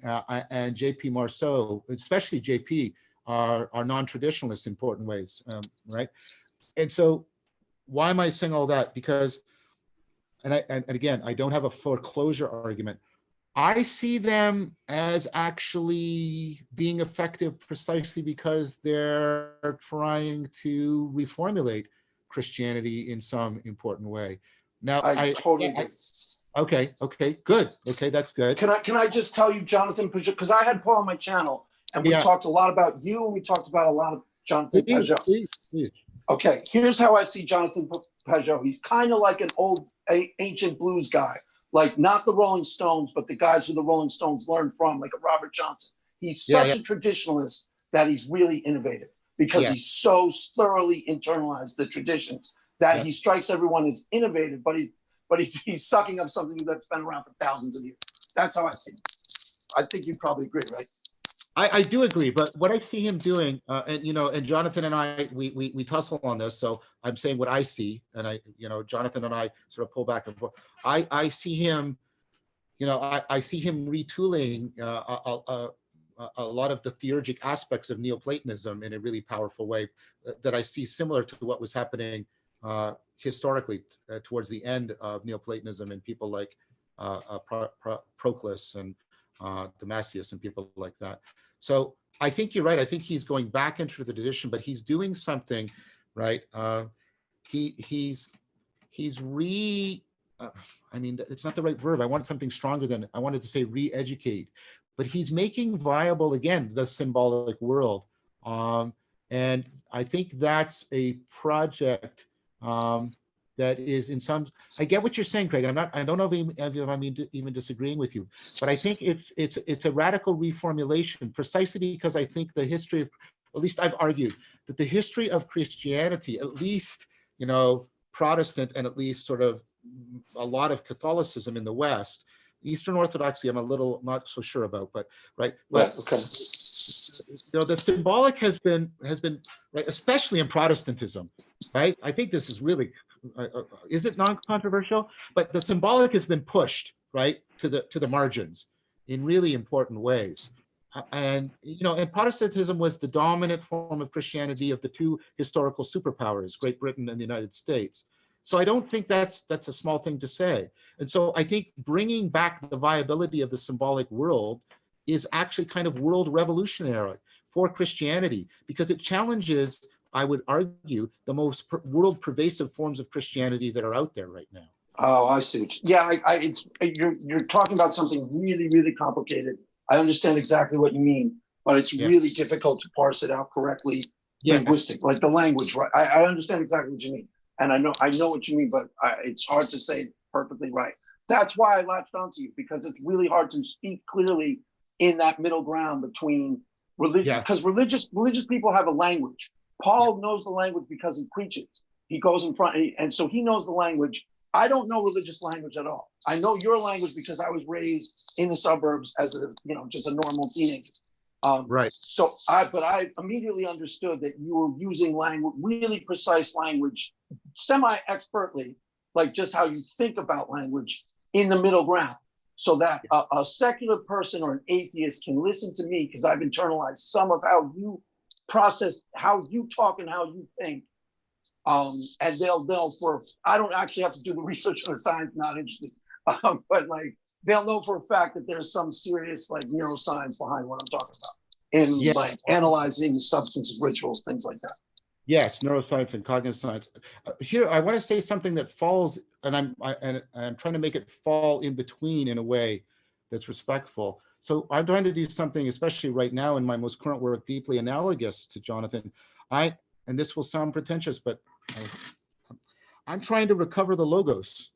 and J.P. Marceau, especially J.P., are non-traditionalists in important ways, right? And so why am I saying all that? Because, and again, I don't have a foreclosure argument. I see them as actually being effective precisely because they're trying to reformulate Christianity in some important way. Now, I totally agree. Okay, good. Okay, that's good. Can I just tell you, Jonathan Pageau, because I had Paul on my channel, and we talked a lot about you, and we talked about a lot of Jonathan Pageau. Please. Okay, here's how I see Jonathan Pageau. He's kind of like an old ancient blues guy. Like not the Rolling Stones, but the guys who the Rolling Stones learned from, like a Robert Johnson. He's such a traditionalist that he's really innovative because he's so thoroughly internalized the traditions that he strikes everyone as innovative, but he's sucking up something that's been around for thousands of years. That's how I see it. I think you probably agree, right? I do agree, but what I see him doing, and Jonathan and I, we tussle on this. So I'm saying what I see, and Jonathan and I sort of pull back and forth. I see him, I see him retooling a lot of the theurgic aspects of Neoplatonism in a really powerful way that I see similar to what was happening historically towards the end of Neoplatonism and people like Proclus and Damascus and people like that. So I think you're right. I think he's going back into the tradition, but he's doing something, right? He's it's not the right verb. I want something stronger than, I wanted to say re-educate, but he's making viable, again, the symbolic world. And I think that's a project that is in some, I get what you're saying, Craig. I don't know if I'm even disagreeing with you, but I think it's a radical reformulation precisely because I think the history of, at least I've argued that the history of Christianity, at least, Protestant and at least sort of a lot of Catholicism in the West, Eastern Orthodoxy, I'm a little not so sure about, but right. But, okay. The symbolic has been right, especially in Protestantism, right? I think this is really, is it non-controversial? But the symbolic has been pushed right to the margins in really important ways. And and Protestantism was the dominant form of Christianity of the two historical superpowers, Great Britain and the United States. So I don't think that's a small thing to say. And so I think bringing back the viability of the symbolic world is actually kind of world revolutionary for Christianity, because it challenges, I would argue, the most world pervasive forms of Christianity that are out there right now. Oh, I see. You're talking about something really, really complicated. I understand exactly what you mean, but it's really difficult to parse it out correctly, linguistic, like the language, right? I understand exactly what you mean. And I know what you mean, but it's hard to say perfectly right. That's why I latched onto you, because it's really hard to speak clearly in that middle ground between Yeah. Because religious people have a language. Paul knows the language because he preaches. He goes in front, and so he knows the language. I don't know religious language at all. I know your language because I was raised in the suburbs as a, just a normal teenager. Right. So I immediately understood that you were using language, really precise language, semi-expertly, like just how you think about language in the middle ground, so that a secular person or an atheist can listen to me because I've internalized some of how you process, how you talk and how you think. And they'll know I don't actually have to do the research on the science, not interested. But like, they'll know for a fact that there's some serious like neuroscience behind what I'm talking about in like analyzing substances, rituals, things like that. Yes, neuroscience and cognitive science. Here, I want to say something that falls, and I'm trying to make it fall in between in a way that's respectful. So I'm trying to do something, especially right now in my most current work, deeply analogous to Jonathan. And this will sound pretentious, but I'm trying to recover the logos,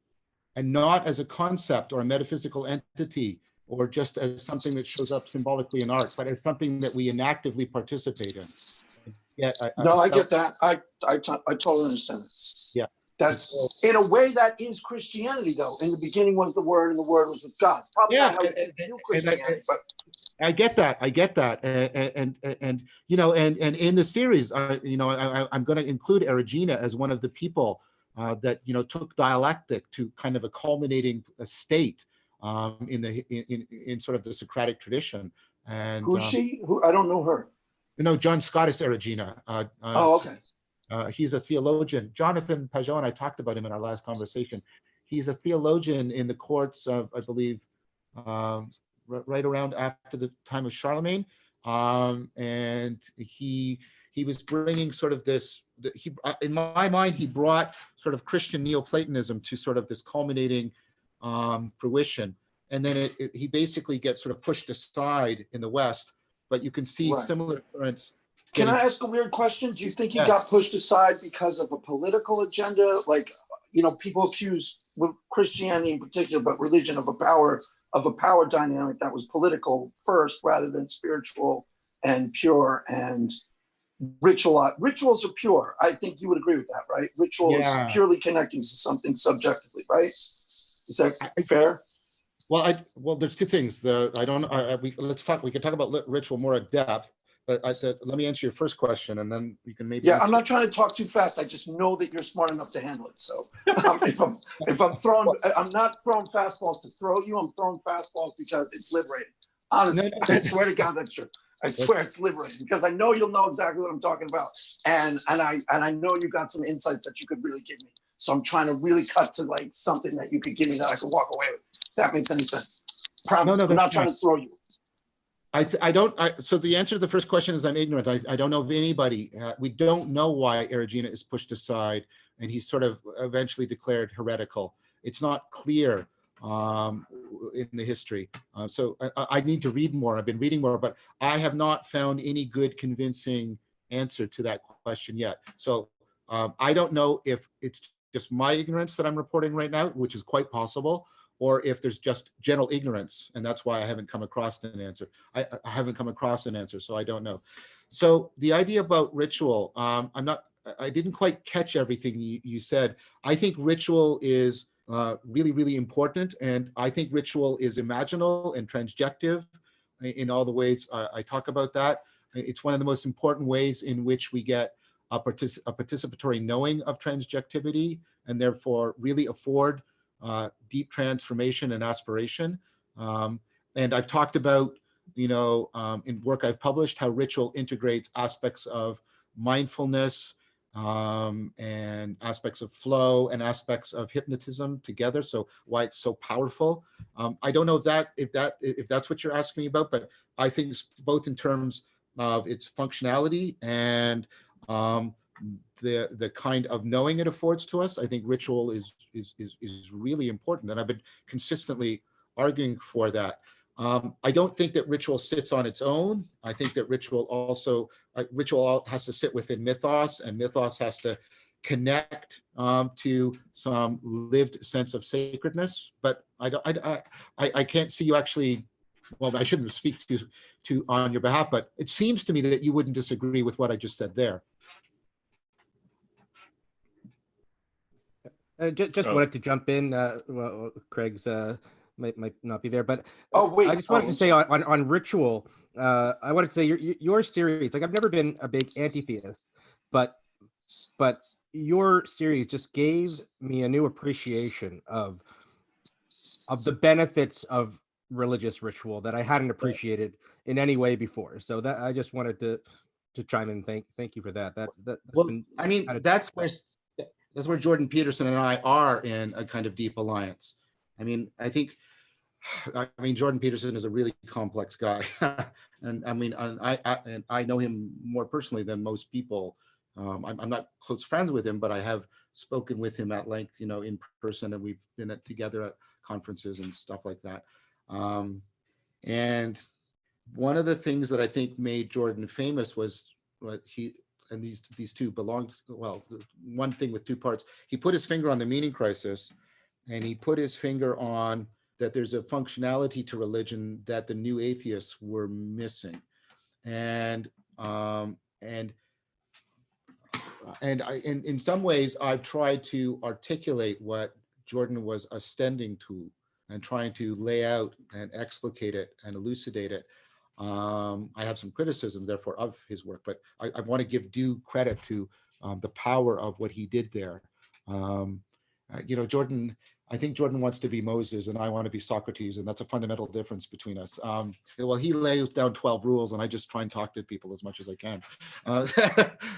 and not as a concept or a metaphysical entity, or just as something that shows up symbolically in art, but as something that we inactively participate in. Yeah, I get that. I totally understand that. Yeah. That's in a way that is Christianity, though. In the beginning was the Word, and the Word was with God. Probably not how you view Christianity, but I get that. And in the series, I'm going to include Eriugena as one of the people that took dialectic to kind of a culminating state in sort of the Socratic tradition. And who's she? Who? I don't know her. John Scotus Eriugena. Okay. He's a theologian. Jonathan Pageau and I talked about him in our last conversation. He's a theologian in the courts of, I believe, right around after the time of Charlemagne, and he was bringing sort of this. In my mind, he brought sort of Christian Neoplatonism to sort of this culminating fruition, and then he basically gets sort of pushed aside in the West. But you can see similar currents. Can I ask a weird question? Do you think he got pushed aside because of a political agenda? Like, people accuse Christianity in particular, but religion of a power dynamic that was political first rather than spiritual and pure and ritual. Rituals are pure. I think you would agree with that, right? Ritual is purely connecting to something subjectively, right? Is that fair? Well, there's two things. We can talk about ritual more at depth. But let me answer your first question, and then you can maybe. Yeah, I'm not trying to talk too fast. I just know that you're smart enough to handle it. So if I'm throwing, I'm not throwing fastballs to throw you. I'm throwing fastballs because it's liberating. Honestly, I swear to God, that's true. I swear it's liberating because I know you'll know exactly what I'm talking about, and I know you got some insights that you could really give me. So I'm trying to really cut to like something that you could give me that I could walk away with. If that makes any sense. Promise. I'm not trying to throw you. So the answer to the first question is I'm ignorant. I don't know of anybody. We don't know why Eriugena is pushed aside and he's sort of eventually declared heretical. It's not clear in the history. So I need to read more. I've been reading more, but I have not found any good convincing answer to that question yet. So I don't know if it's just my ignorance that I'm reporting right now, which is quite possible, or if there's just general ignorance, and that's why I haven't come across an answer. I haven't come across an answer, so I don't know. So the idea about ritual, I didn't quite catch everything you said. I think ritual is really, really important, and I think ritual is imaginal and transjective in all the ways I talk about that. It's one of the most important ways in which we get a participatory knowing of transjectivity, and therefore really afford deep transformation and aspiration. And I've talked about, in work I've published, how ritual integrates aspects of mindfulness and aspects of flow and aspects of hypnotism together. So why it's so powerful. I don't know if that's what you're asking me about, but I think both in terms of its functionality and the kind of knowing it affords to us. I think ritual is really important, and I've been consistently arguing for that. I don't think that ritual sits on its own. I think that ritual has to sit within mythos, and mythos has to connect to some lived sense of sacredness. But I can't see you actually well, I shouldn't speak to on your behalf, but it seems to me that you wouldn't disagree with what I just said there. Just wanted to jump in. Well, Craig's might not be there, but Oh, wait. I just wanted Oh, to say on ritual. I wanted to say your series. Like, I've never been a big anti-theist, but your series just gave me a new appreciation of the benefits of religious ritual that I hadn't appreciated in any way before. So that I just wanted to chime in. Thank you for that. Well, I mean, that's where Jordan Peterson and I are in a kind of deep alliance. I mean, Jordan Peterson is a really complex guy, and I know him more personally than most people. I'm not close friends with him, but I have spoken with him at length, in person, and we've been together at conferences and stuff like that. And one of the things that I think made Jordan famous was what and these two belonged, well, one thing with two parts. He put his finger on the meaning crisis, and he put his finger on that there's a functionality to religion that the new atheists were missing. And in some ways, I've tried to articulate what Jordan was ascending to and trying to lay out and explicate it and elucidate it. I have some criticism, therefore, of his work, but I want to give due credit to the power of what he did there. Jordan, I think Jordan wants to be Moses and I want to be Socrates, and that's a fundamental difference between us. Well, he lays down 12 rules and I just try and talk to people as much as I can.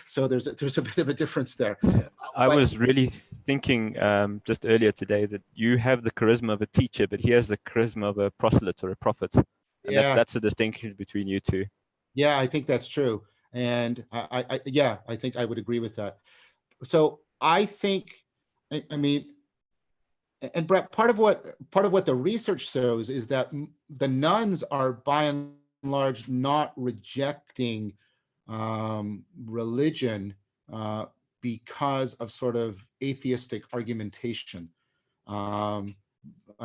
So there's a bit of a difference there. I was really thinking just earlier today that you have the charisma of a teacher, but he has the charisma of a proselyte or a prophet. And that's the distinction between you two. Yeah, I think that's true. And I think I would agree with that. So I think, I mean, and Brett, part of what the research shows is that the nuns are by and large not rejecting religion because of sort of atheistic argumentation. I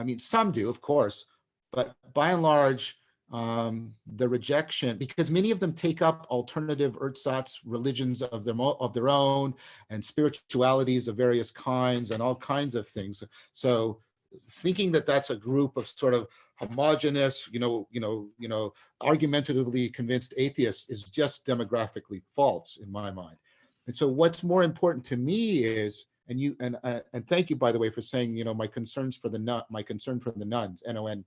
mean, some do, of course, but by and large, the rejection, because many of them take up alternative ersatz religions of their own and spiritualities of various kinds and all kinds of things. So thinking that that's a group of sort of homogenous, argumentatively convinced atheists is just demographically false in my mind. And so what's more important to me is, and thank you, by the way, for saying, my concern for the nuns, NONES,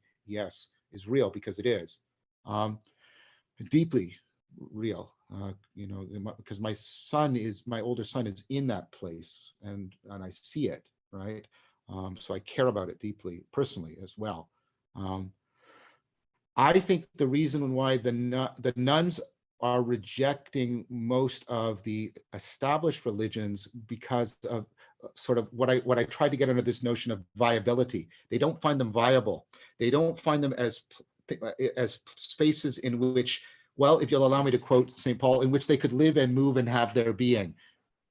is real, because it is deeply real, because my older son is in that place, and I see it, right? So I care about it deeply, personally as well. I think the reason why the nuns are rejecting most of the established religions because of sort of what I tried to get under this notion of viability. They don't find them viable. They don't find them as spaces in which, well, if you'll allow me to quote St. Paul, in which they could live and move and have their being.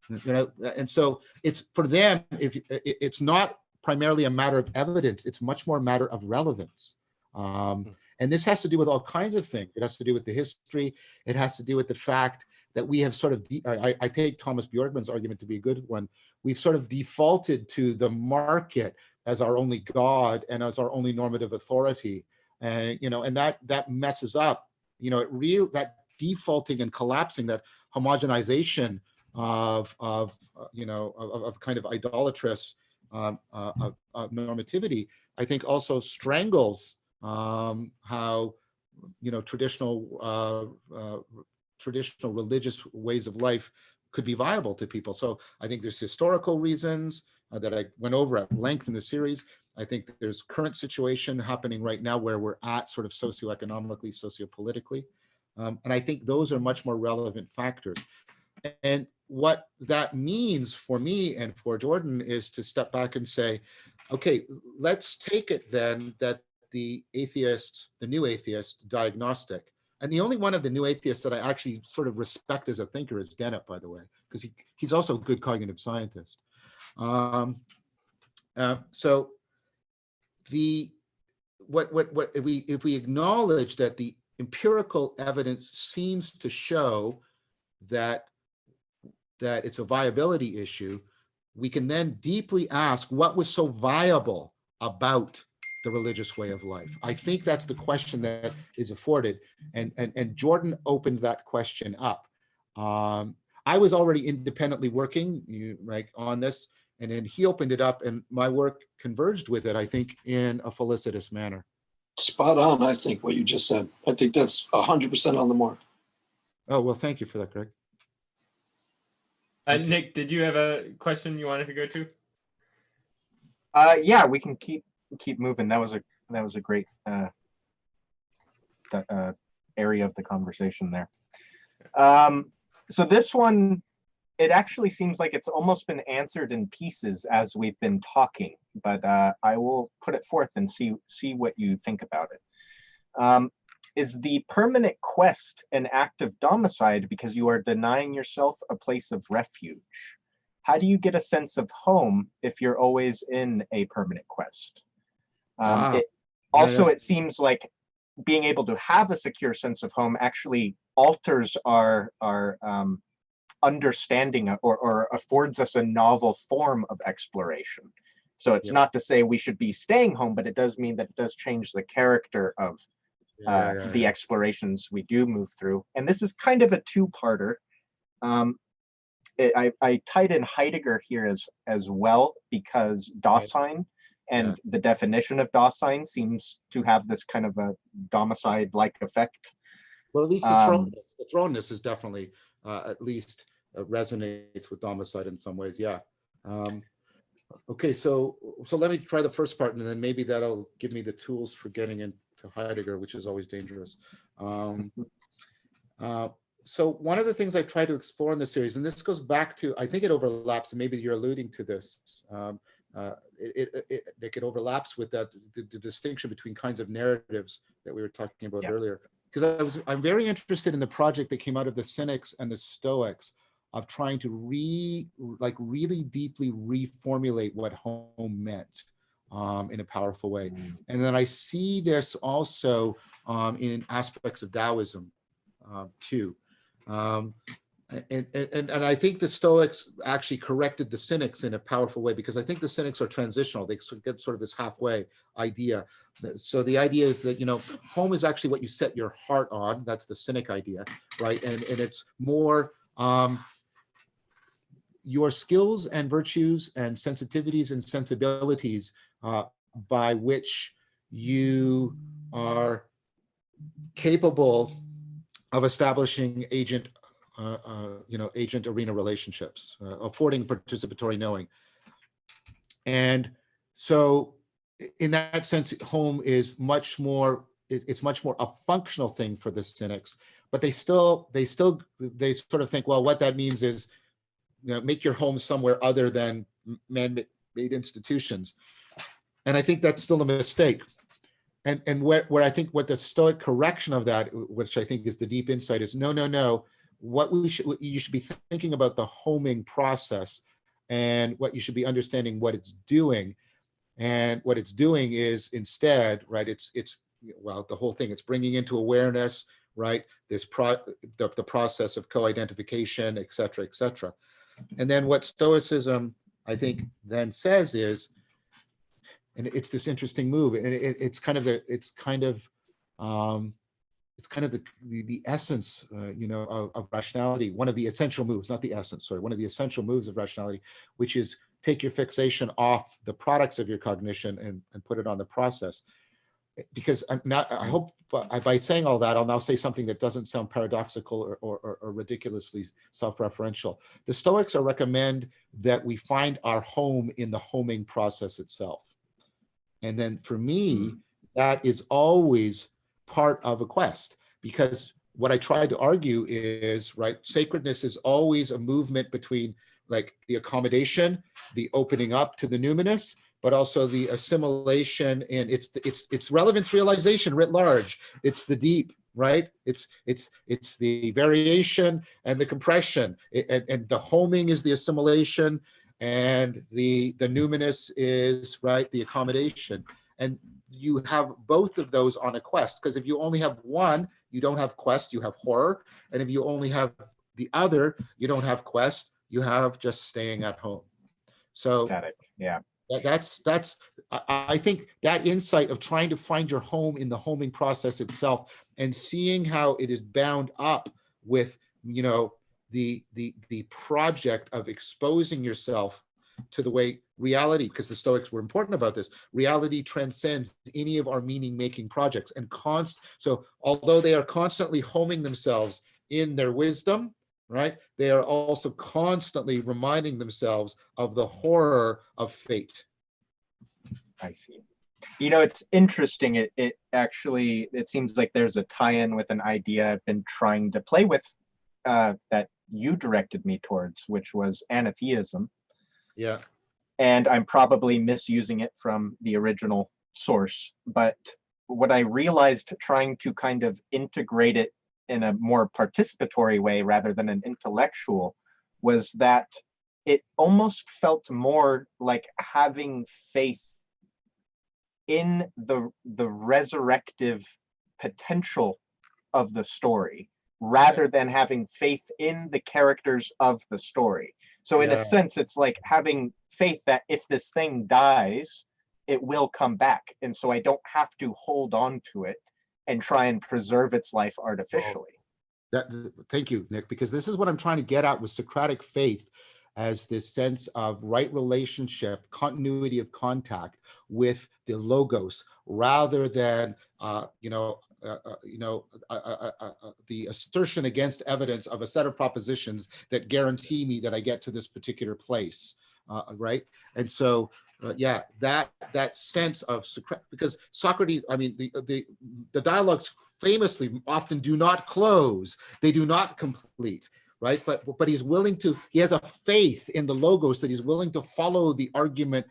And so it's for them, it's not primarily a matter of evidence, it's much more a matter of relevance. And this has to do with all kinds of things. It has to do with the history. It has to do with the fact that we have sort of, I take Thomas Bjorkman's argument to be a good one. We've sort of defaulted to the market as our only God and as our only normative authority. And, and that messes up, that defaulting and collapsing, that homogenization of kind of idolatrous normativity, I think also strangles how traditional religious ways of life could be viable to people. So I think there's historical reasons that I went over at length in the series. I think there's current situation happening right now where we're at sort of socioeconomically, sociopolitically. And I think those are much more relevant factors. And what that means for me and for Jordan is to step back and say, okay, let's take it then that the new atheist diagnostic, and the only one of the new atheists that I actually sort of respect as a thinker is Dennett, by the way, because he's also a good cognitive scientist. So if we acknowledge that the empirical evidence seems to show that it's a viability issue, we can then deeply ask what was so viable about the religious way of life. I think that's the question that is afforded, and Jordan opened that question up. I was already independently working on this, and then he opened it up, and my work converged with it, I think, in a felicitous manner. Spot on, I think, what you just said. I think that's 100% on the mark. Oh, well, thank you for that, Greg. Nick, did you have a question you wanted to go to? Yeah, we can keep moving. That was a great area of the conversation there. So this one, it actually seems like it's almost been answered in pieces as we've been talking, but I will put it forth and see what you think about it. Is the permanent quest an act of domicide because you are denying yourself a place of refuge? How do you get a sense of home if you're always in a permanent quest? It seems like being able to have a secure sense of home actually alters our understanding or affords us a novel form of exploration. So it's not to say we should be staying home, but it does mean that it does change the character of the explorations we do move through. And this is kind of a two-parter. I tied in Heidegger here as well, because Dasein and the definition of Dasein seems to have this kind of a domicide-like effect. Well, at least the thrownness is definitely at least resonates with domicide in some ways. Yeah. Okay, so let me try the first part, and then maybe that'll give me the tools for getting into Heidegger, which is always dangerous. So one of the things I try to explore in this series, and this goes back to, I think it overlaps, and maybe you're alluding to this, it overlaps with that the distinction between kinds of narratives that we were talking about earlier. Because I'm very interested in the project that came out of the Cynics and the Stoics of trying to really deeply reformulate what home meant in a powerful way. And then I see this also in aspects of Taoism too. And I think the Stoics actually corrected the Cynics in a powerful way, because I think the Cynics are transitional. They get sort of this halfway idea. So the idea is that, home is actually what you set your heart on. That's the Cynic idea, right? And it's more your skills and virtues and sensitivities and sensibilities by which you are capable of establishing agent arena relationships, affording participatory knowing. And so in that sense, home is much more a functional thing for the Cynics, but they sort of think, well, what that means is, make your home somewhere other than man-made institutions. And I think that's still a mistake. And where I think what the Stoic correction of that, which I think is the deep insight, is no. What you should be thinking about the homing process, and what you should be understanding what it's doing. And what it's doing is instead, right, it's the whole thing, it's bringing into awareness, right, this the process of co-identification, et cetera. And then what Stoicism, I think, then says is, and it's this interesting move, and it's kind of the essence, of rationality. One of the essential moves, not the essence, sorry, one of the essential moves of rationality, which is take your fixation off the products of your cognition and put it on the process. Because I hope by saying all that, I'll now say something that doesn't sound paradoxical or ridiculously self-referential. The Stoics recommend that we find our home in the homing process itself. And then for me, that is always part of a quest, because what I tried to argue is, right, sacredness is always a movement between like the accommodation, the opening up to the numinous, but also the assimilation, and it's relevance realization writ large. It's the deep, right? It's the variation and the compression, and the homing is the assimilation, and the numinous is, right, the accommodation. And you have both of those on a quest. Because if you only have one, you don't have quest, you have horror. And if you only have the other, you don't have quest, you have just staying at home. So Static. Yeah. that's I think that insight of trying to find your home in the homing process itself and seeing how it is bound up with, you know, the project of exposing yourself to the way reality, because the Stoics were important about this, reality transcends any of our meaning-making projects. And so although they are constantly homing themselves in their wisdom, right, they are also constantly reminding themselves of the horror of fate. I see. You know, it's interesting. It actually, it seems like there's a tie-in with an idea I've been trying to play with that you directed me towards, which was anatheism. Yeah. And I'm probably misusing it from the original source. But what I realized trying to kind of integrate it in a more participatory way rather than an intellectual was that it almost felt more like having faith in the resurrective potential of the story rather than having faith in the characters of the story. So in a sense, it's like having faith that if this thing dies, it will come back. And so I don't have to hold on to it and try and preserve its life artificially. Thank you, Nick, because this is what I'm trying to get at with Socratic faith as this sense of right relationship, continuity of contact with the logos, rather than the assertion against evidence of a set of propositions that guarantee me that I get to this particular place, right? And so, yeah, that sense of because Socrates, I mean, the dialogues famously often do not close; they do not complete. Right, but he's willing to. He has a faith in the logos that he's willing to follow the argument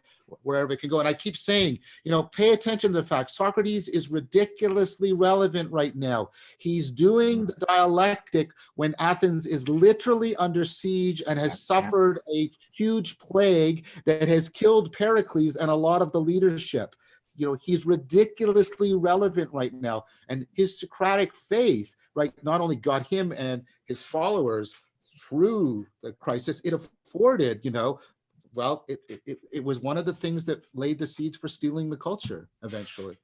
wherever it can go. And I keep saying, you know, pay attention to the fact Socrates is ridiculously relevant right now. He's doing the dialectic when Athens is literally under siege and has suffered a huge plague that has killed Pericles and a lot of the leadership. You know, he's ridiculously relevant right now, and his Socratic faith, right, not only got him and his followers through the crisis, it afforded, you know, well, it was one of the things that laid the seeds for stealing the culture eventually.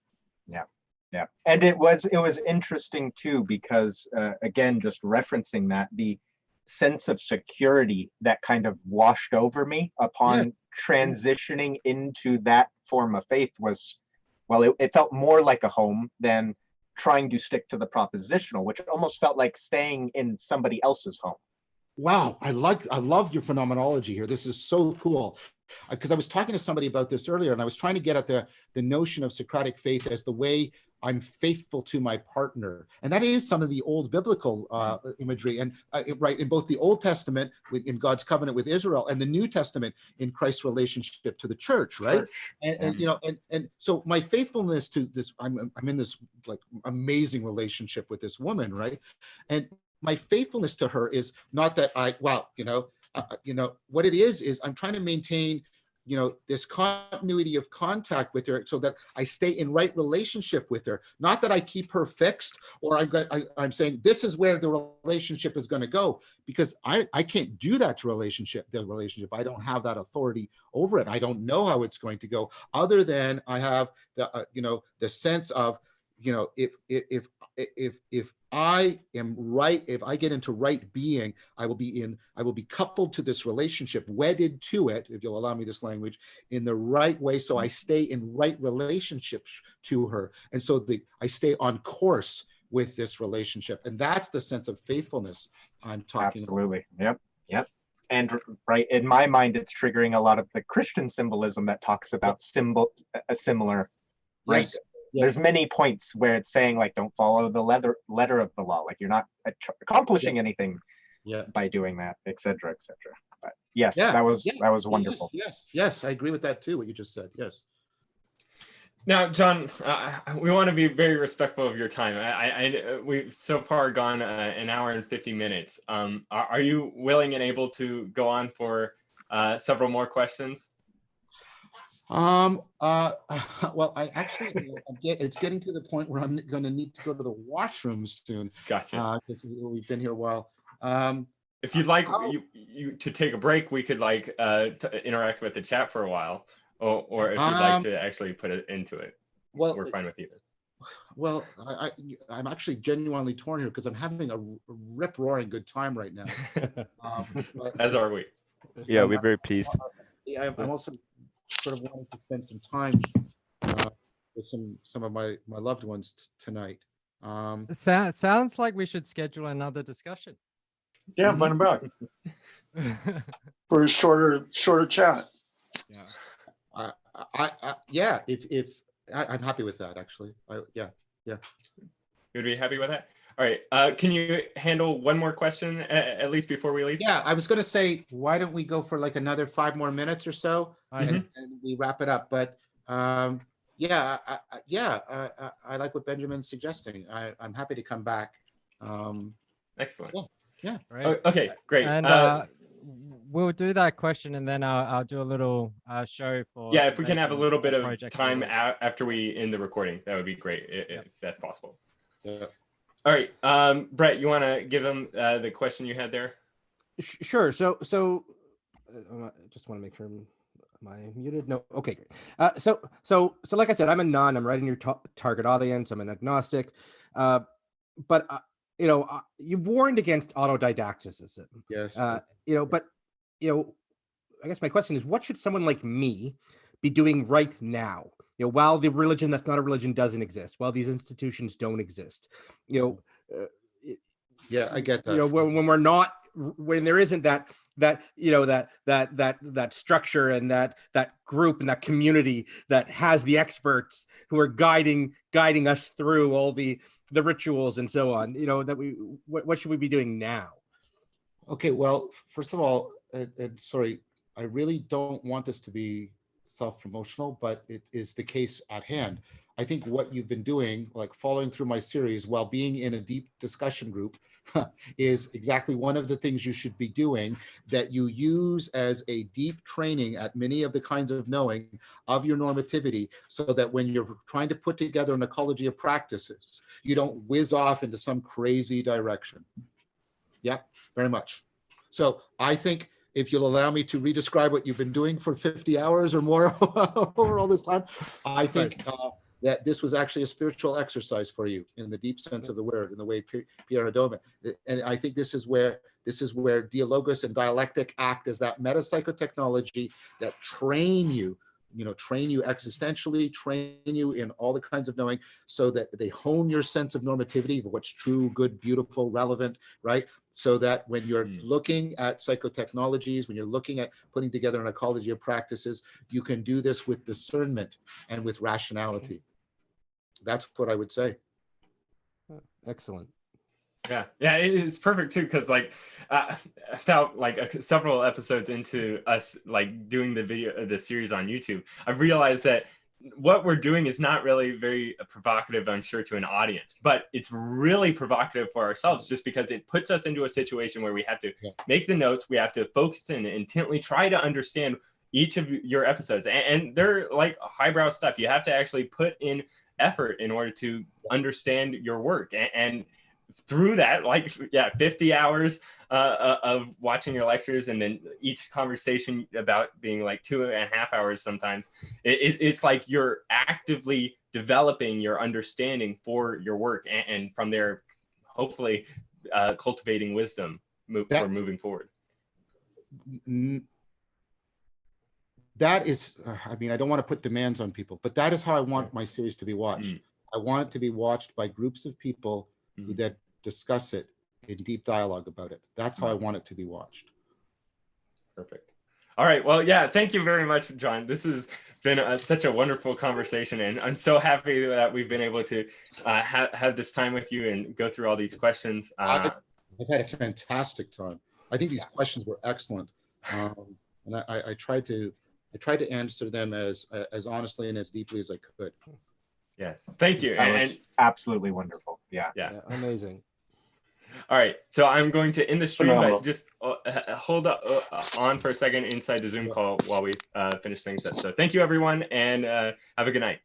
Yeah, yeah, and it was interesting too because again, just referencing that, the sense of security that kind of washed over me upon transitioning into that form of faith was, well, it felt more like a home than trying to stick to the propositional, which almost felt like staying in somebody else's home. Wow, I love your phenomenology here. This is so cool. Because I was talking to somebody about this earlier, and I was trying to get at the notion of Socratic faith as the way I'm faithful to my partner. And that is some of the old biblical imagery, and right, in both the Old Testament in God's covenant with Israel and the New Testament in Christ's relationship to the church, right? And you know, and so my faithfulness to this, I'm in this like amazing relationship with this woman, right? And my faithfulness to her is not that what it is I'm trying to maintain, you know, this continuity of contact with her so that I stay in right relationship with her. Not that I keep her fixed or I'm saying this is where the relationship is going to go, because I can't do that to the relationship. I don't have that authority over it. I don't know how it's going to go, other than I have the, the sense of, you know, if I am right, if I get into right being, I will be coupled to this relationship, wedded to it, if you'll allow me this language, in the right way. So I stay in right relationships to her. And so I stay on course with this relationship. And that's the sense of faithfulness I'm talking about. Absolutely. Yep. And right, in my mind, it's triggering a lot of the Christian symbolism that talks about a similar, right? Yes. There's many points where it's saying, like, don't follow the letter of the law, like you're not accomplishing anything by doing that, etc., etc. But yes, that was wonderful. Yes, I agree with that too, what you just said. Yes. Now, John, we want to be very respectful of your time. We've so far gone an hour and 50 minutes. Are you willing and able to go on for several more questions? Well, I actually, it's getting to the point where I'm going to need to go to the washroom soon. Gotcha. Because we've been here a while. If you'd like you to take a break, we could like interact with the chat for a while, or if you'd like to actually put it into it, well, we're fine with either. Well, I'm actually genuinely torn here because I'm having a rip-roaring good time right now. As are we. Yeah, we're very pleased. Yeah, I'm also sort of wanting to spend some time with some of my loved ones tonight. Sounds like we should schedule another discussion. Yeah, I'm butting back for a shorter chat. Yeah, if I'm happy with that, actually. Yeah. You'd be happy with that? All right. Can you handle one more question at least before we leave? Yeah, I was going to say, why don't we go for like another 5 more minutes or so, and we wrap it up. But yeah, I like what Benjamin's suggesting. I'm happy to come back. Excellent. Yeah. Great. Okay, great. And we'll do that question, and then I'll do a little show for. Yeah, if we can have a little bit of project time after we end the recording, that would be great, if that's possible. Yeah. All right, Brett, you want to give them the question you had there? Sure. So I just want to make sure. Am I muted? No. Okay, great. So like I said, I'm a non. I'm right in your target audience. I'm an agnostic, but you've warned against autodidacticism. Yes. But I guess my question is, what should someone like me be doing right now? While the religion that's not a religion doesn't exist, while these institutions don't exist, yeah, I get that. When we're not, when there isn't that structure and that group and that community that has the experts who are guiding us through all the rituals and so on, what should we be doing now? Okay, well, first of all, sorry, I really don't want this to be self-promotional, but it is the case at hand. I think what you've been doing, like following through my series while being in a deep discussion group, is exactly one of the things you should be doing, that you use as a deep training at many of the kinds of knowing of your normativity, so that when you're trying to put together an ecology of practices, you don't whiz off into some crazy direction. Yeah, very much. So I think, if you'll allow me to redescribe what you've been doing for 50 hours or more over all this time, I think that this was actually a spiritual exercise for you in the deep sense of the word, in the way Pierre Adome. And I think this is where dialogos and dialectic act as that metapsychotechnology that train you existentially, train you in all the kinds of knowing, so that they hone your sense of normativity of what's true, good, beautiful, relevant, right? So that when you're looking at psychotechnologies, when you're looking at putting together an ecology of practices, you can do this with discernment and with rationality. That's what I would say. Excellent. Yeah, it's perfect too, because like about like several episodes into us like doing the series on YouTube, I've realized that what we're doing is not really very provocative, I'm sure, to an audience, but it's really provocative for ourselves, just because it puts us into a situation where we have to make the notes, we have to focus and intently try to understand each of your episodes, and they're like highbrow stuff. You have to actually put in effort in order to understand your work, and through that, 50 hours of watching your lectures, and then each conversation about being like 2.5 hours sometimes, it's like you're actively developing your understanding for your work, and from there, hopefully cultivating wisdom for moving forward. That is, I mean, I don't want to put demands on people, but that is how I want my series to be watched. I want it to be watched by groups of people who that discuss it in deep dialogue about it. That's how I want it to be watched. Perfect. All right. Well, yeah, thank you very much, John. This has been such a wonderful conversation, and I'm so happy that we've been able to have this time with you and go through all these questions. I've had a fantastic time. I think these questions were excellent, and I tried to answer them as honestly and as deeply as I could. Yes, thank you. That was absolutely wonderful. Yeah. Amazing. All right, so I'm going to end the stream, Phenomenal. but just hold on for a second inside the Zoom call while we finish things up. So thank you, everyone, and have a good night.